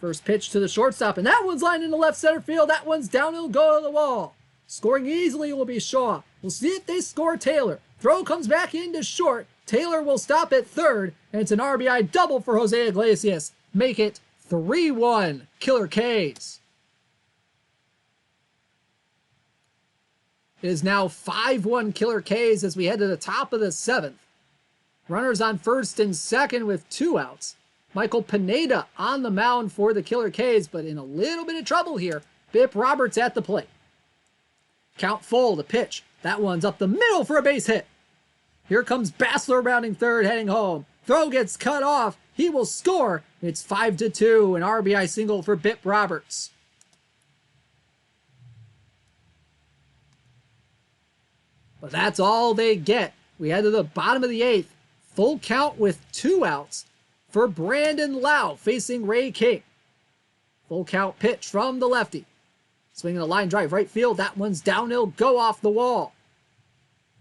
First pitch to the shortstop, and that one's lined into left center field. That one's down, it'll go to the wall. Scoring easily will be Shaw. We'll see if they score Taylor. Throw comes back into short. Taylor will stop at third, and it's an RBI double for Jose Iglesias. Make it 3-1 Killer K's. It is now 5-1 Killer K's as we head to the top of the 7th. Runners on first and second with 2 outs. Michael Pineda on the mound for the Killer K's, but in a little bit of trouble here. Bip Roberts at the plate. Count full, the pitch. That one's up the middle for a base hit. Here comes Bassler rounding third, heading home. Throw gets cut off. He will score. It's 5-2, an RBI single for Bip Roberts. But that's all they get. We head to the bottom of the 8th. Full count with 2 outs for Brandon Lau facing Ray King. Full count pitch from the lefty. Swinging a line drive right field. That one's downhill, go off the wall.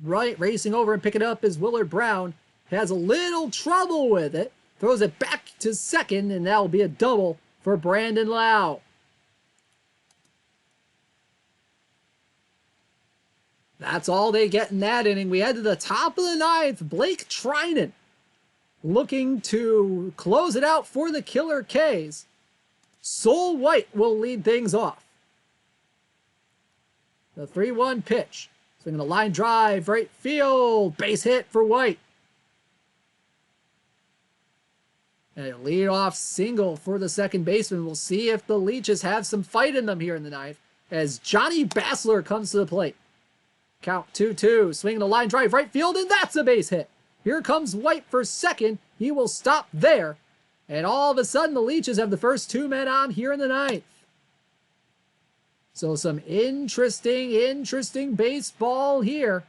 Right, racing over and picking it up is Willard Brown. Has a little trouble with it. Throws it back to second, and that'll be a double for Brandon Lau. That's all they get in that inning. We head to the top of the 9th. Blake Trinan looking to close it out for the Killer K's. Sol White will lead things off. The 3-1 pitch. Swinging a line drive, right field. Base hit for White. And a leadoff single for the second baseman. We'll see if the Leeches have some fight in them here in the 9th as Johnny Bassler comes to the plate. Count 2-2, swinging a line drive right field, and that's a base hit. Here comes White for second. He will stop there. And all of a sudden, the Leeches have the first 2 men on here in the 9th. So some interesting baseball here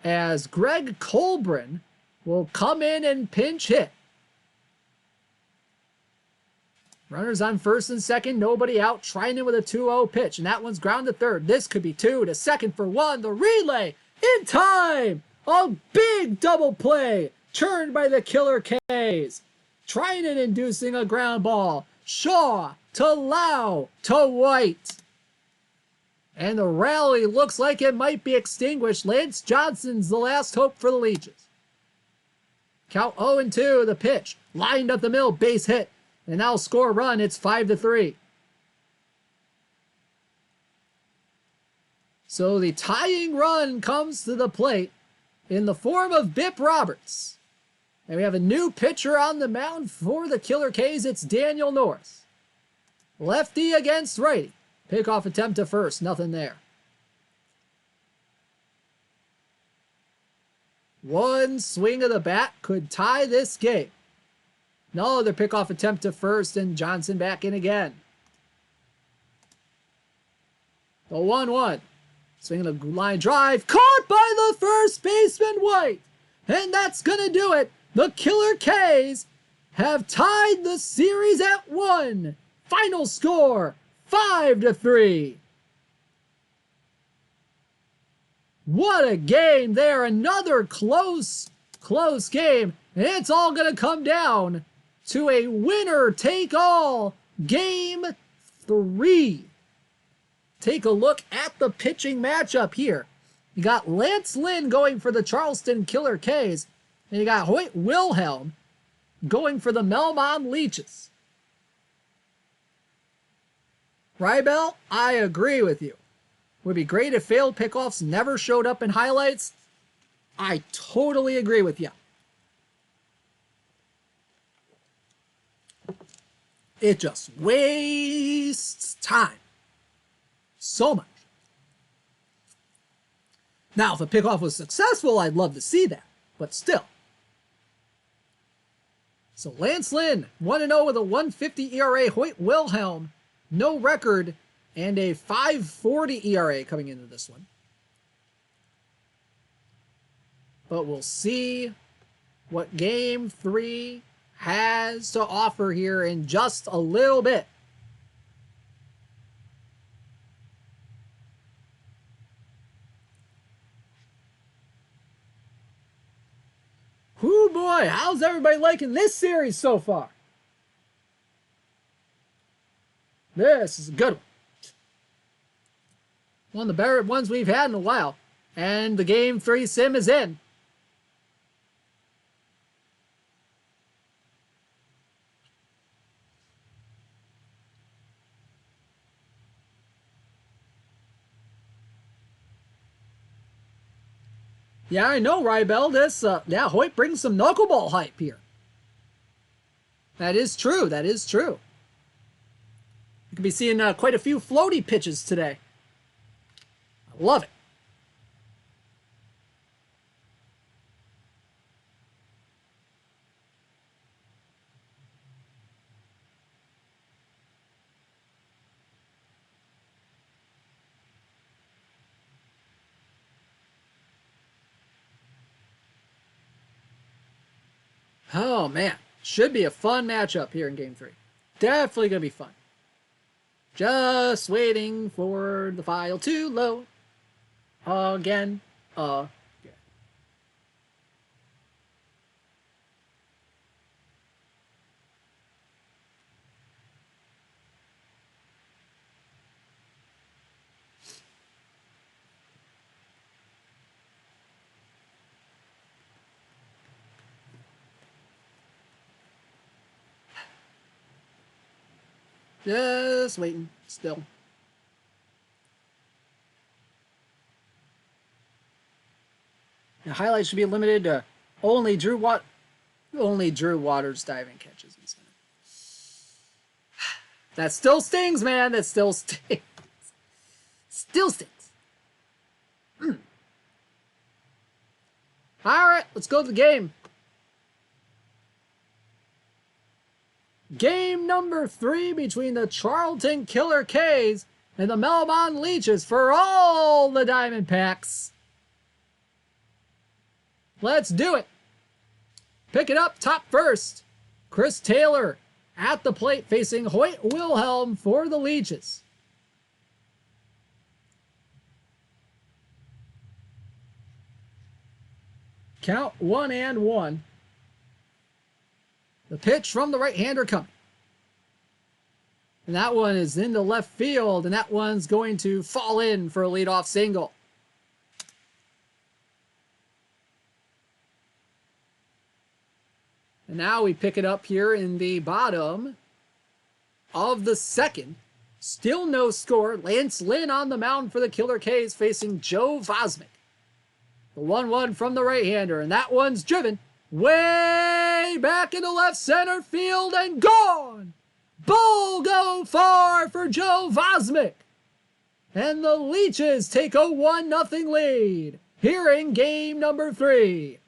as Greg Colbrin will come in and pinch hit. Runners on first and second, nobody out. Trinan with a 2-0 pitch, and that one's ground to third. This could be 2 to second for 1. The relay in time. A big double play turned by the Killer K's. Trinan inducing a ground ball. Shaw to Lau to White. And the rally looks like it might be extinguished. Lance Johnson's the last hope for the Leeches. Count 0-2, the pitch. Lined up the middle, base hit. And that'll score a run. It's 5-3. So the tying run comes to the plate in the form of Bip Roberts. And we have a new pitcher on the mound for the Killer K's. It's Daniel Norris. Lefty against righty. Pickoff attempt to first. Nothing there. One swing of the bat could tie this game. No other pickoff attempt to first, and Johnson back in again. The 1-1. Swinging a line drive. Caught by the first baseman, White. And that's going to do it. The Killer K's have tied the series at 1. Final score, 5-3. What a game there. Another close game. And it's all going to come down to a winner-take-all Game 3. Take a look at the pitching matchup here. You got Lance Lynn going for the Charleston Killer K's, and you got Hoyt Wilhelm going for the Melmond Leeches. Rybel, I agree with you. Would be great if failed pickoffs never showed up in highlights. I totally agree with you. It just wastes time. So much. Now, if a pickoff was successful, I'd love to see that. But still. So Lance Lynn, 1-0 with a 1.50 ERA. Hoyt Wilhelm, no record, and a 5.40 ERA coming into this one. But we'll see what Game 3 has to offer here in just a little bit. Whoo boy, how's everybody liking this series so far? This is a good one. One of the better ones we've had in a while. And the Game 3 sim is in. Yeah, I know, Rybell. This, yeah, Hoyt brings some knuckleball hype here. That is true. That is true. You could be seeing quite a few floaty pitches today. I love it. Oh, man. Should be a fun matchup here in Game 3. Definitely going to be fun. Just waiting for the file to load. Again. Just waiting still. The highlights should be limited to only Drew Waters diving catches. That still stings, man. That still stings. Still stings. All right, let's go to the game. Game number 3 between the Charlton Killer K's and the Melbourne Leeches for all the diamond packs. Let's do it. Pick it up top first. Chris Taylor at the plate facing Hoyt Wilhelm for the Leeches. Count 1-1. The pitch from the right-hander coming. And that one is into left field, and that one's going to fall in for a leadoff single. And now we pick it up here in the bottom of the second. Still no score. Lance Lynn on the mound for the Killer K's facing Joe Vosmick. The 1-1 from the right-hander, and that one's driven way back into left center field and gone. Ball go far for Joe Vosmick. And the Leeches take a 1-0 lead here in game number 3.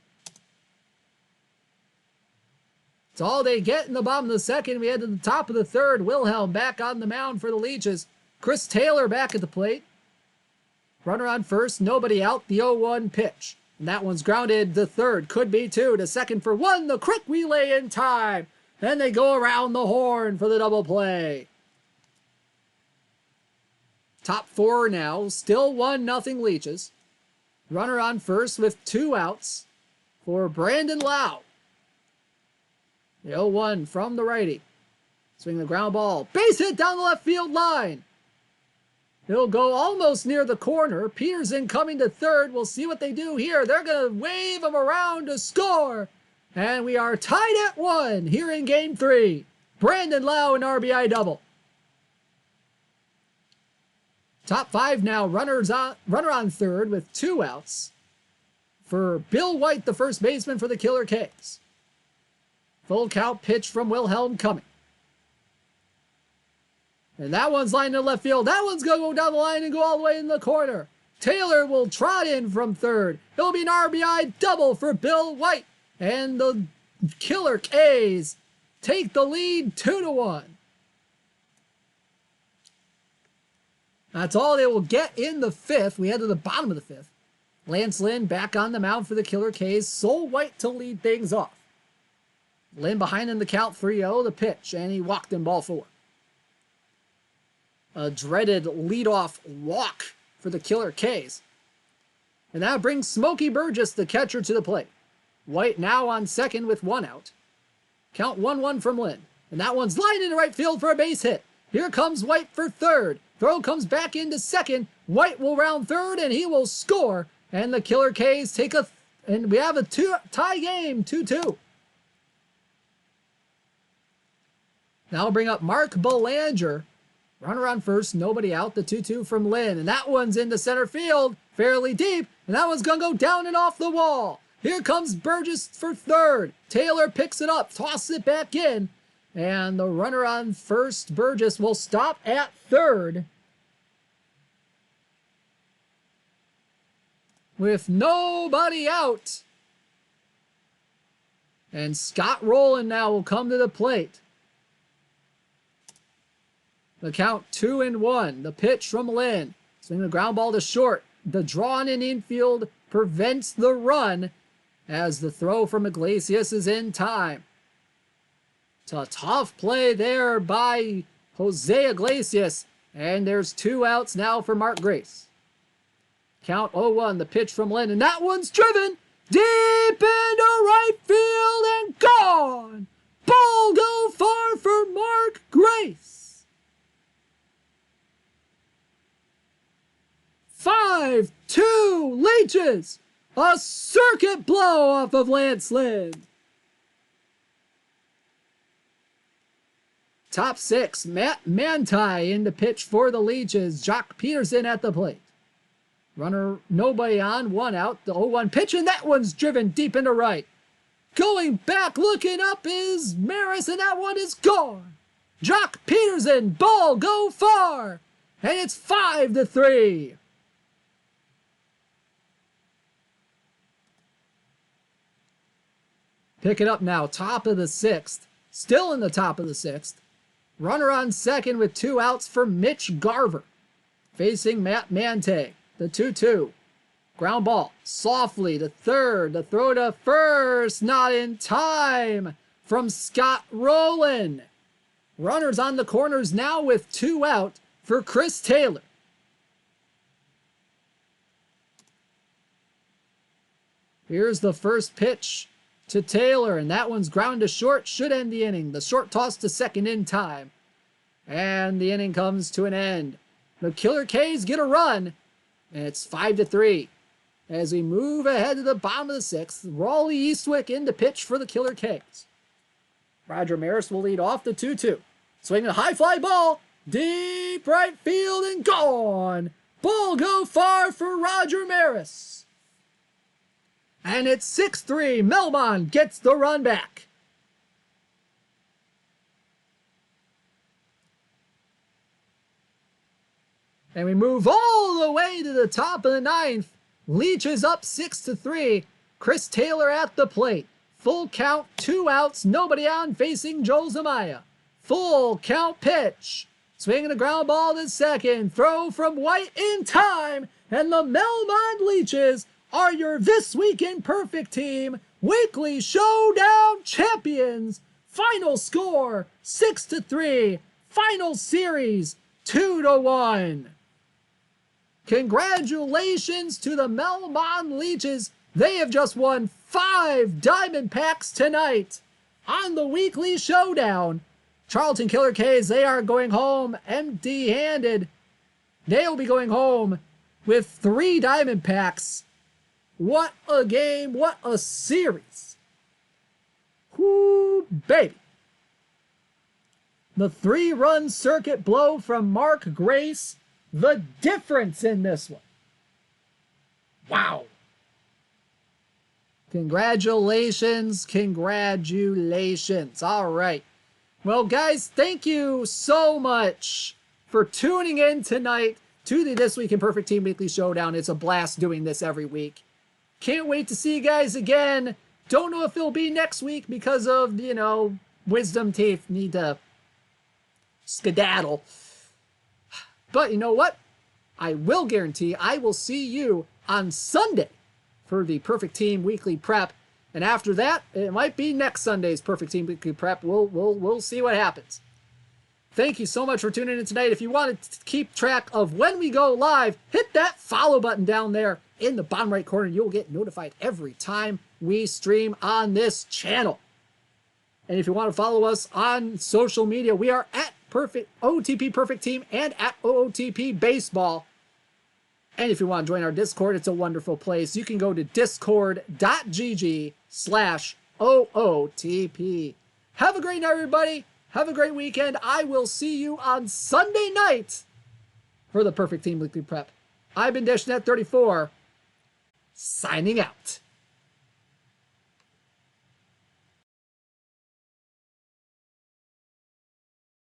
It's all they get in the bottom of the second. We head to the top of the third. Wilhelm back on the mound for the Leeches. Chris Taylor back at the plate. Runner on first, nobody out. The 0-1 pitch. And that one's grounded to third. Could be 2 to second for 1. The quick relay in time. Then they go around the horn for the double play. Top 4 now. Still 1-0 Leeches. Runner on first with 2 outs for Brandon Lau. The 0-1 from the righty. Swing the ground ball. Base hit down the left field line. It'll go almost near the corner. Peterson coming to third. We'll see what they do here. They're going to wave him around to score. And we are tied at 1 here in game 3. Brandon Lau, an RBI double. Top 5 now. Runner on third with 2 outs for Bill White, the first baseman for the Killer K's. Full count pitch from Wilhelm coming. And that one's lined in left field. That one's going to go down the line and go all the way in the corner. Taylor will trot in from third. It'll be an RBI double for Bill White. And the Killer K's take the lead 2-1. That's all they will get in the 5th. We head to the bottom of the 5th. Lance Lynn back on the mound for the Killer K's. Sol White to lead things off. Lynn behind in the count 3-0. The pitch. And he walked in ball 4. A dreaded leadoff walk for the Killer K's. And that brings Smokey Burgess, the catcher, to the plate. White now on second with 1 out. Count 1-1 from Lynn. And that one's lined into right field for a base hit. Here comes White for third. Throw comes back into second. White will round third and he will score. And the Killer K's take and we have a tie game, 2-2. Now we'll bring up Mark Belanger. Runner on first, nobody out. The 2-2 from Lynn. And that one's into center field, fairly deep. And that one's going to go down and off the wall. Here comes Burgess for third. Taylor picks it up, tosses it back in. And the runner on first, Burgess, will stop at third. With nobody out. And Scott Rowland now will come to the plate. The count 2-1. The pitch from Lynn. Swinging the ground ball to short. The draw in infield prevents the run as the throw from Iglesias is in time. It's a tough play there by Jose Iglesias. And there's 2 outs now for Mark Grace. Count 0-1. The pitch from Lynn. And that one's driven deep into right field and gone. Ball go far for Mark Grace. 5-2 Leeches. A circuit blow off of Lance Lynn. Top 6, Matt Manti in the pitch for the Leeches. Jock Peterson at the plate. Runner, nobody on, 1 out. The 0-1 pitch, and that one's driven deep into right. Going back, looking up is Maris, and that one is gone. Jock Peterson, ball go far. And it's 5-3. Pick it up now, top of the 6th. Still in the top of the 6th. Runner on second with 2 outs for Mitch Garver. Facing Matt Mante. The 2-2. Ground ball. Softly to third. The throw to first. Not in time. From Scott Rowland. Runners on the corners now with 2 out for Chris Taylor. Here's the first pitch to Taylor, and that one's ground to short. Should end the inning. The short toss to second in time. And the inning comes to an end. The Killer K's get a run. And it's 5-3. As we move ahead to the bottom of the 6th, Raleigh Eastwick in to pitch for the Killer K's. Roger Maris will lead off the 2-2. Swinging a high fly ball. Deep right field and gone. Ball go far for Roger Maris. And it's 6-3. Melmon gets the run back. And we move all the way to the top of the 9th. Leach is up 6-3. Chris Taylor at the plate. Full count, 2 outs, nobody on, facing Joel Zamaya. Full count pitch. Swinging the ground ball to second. Throw from White in time. And the Melmond Leeches are your This Week in Perfect Team Weekly Showdown champions. Final score, 6-3. Final series, 2-1. Congratulations to the Melmond Leeches. They have just won 5 diamond packs tonight on the Weekly Showdown. Charlton Killer K's, they are going home empty-handed. They'll be going home with 3 diamond packs. What a game, what a series. Whoo, baby. The 3-run circuit blow from Mark Grace. The difference in this one. Wow. Congratulations, congratulations. All right. Well, guys, thank you so much for tuning in tonight to the This Week in Perfect Team Weekly Showdown. It's a blast doing this every week. Can't wait to see you guys again. Don't know if it'll be next week because of, wisdom teeth need to skedaddle. But you know what? I will guarantee I will see you on Sunday for the Perfect Team Weekly Prep. And after that, it might be next Sunday's Perfect Team Weekly Prep. We'll see what happens. Thank you so much for tuning in tonight. If you want to keep track of when we go live, hit that follow button down there in the bottom right corner. You'll get notified every time we stream on this channel. And if you want to follow us on social media, we are at OOTP Perfect Team and at OOTP Baseball. And if you want to join our Discord, it's a wonderful place. You can go to discord.gg/OOTP. Have a great night, everybody. Have a great weekend. I will see you on Sunday night for the Perfect Team Weekly Prep. I've been Dishnet 34. signing out.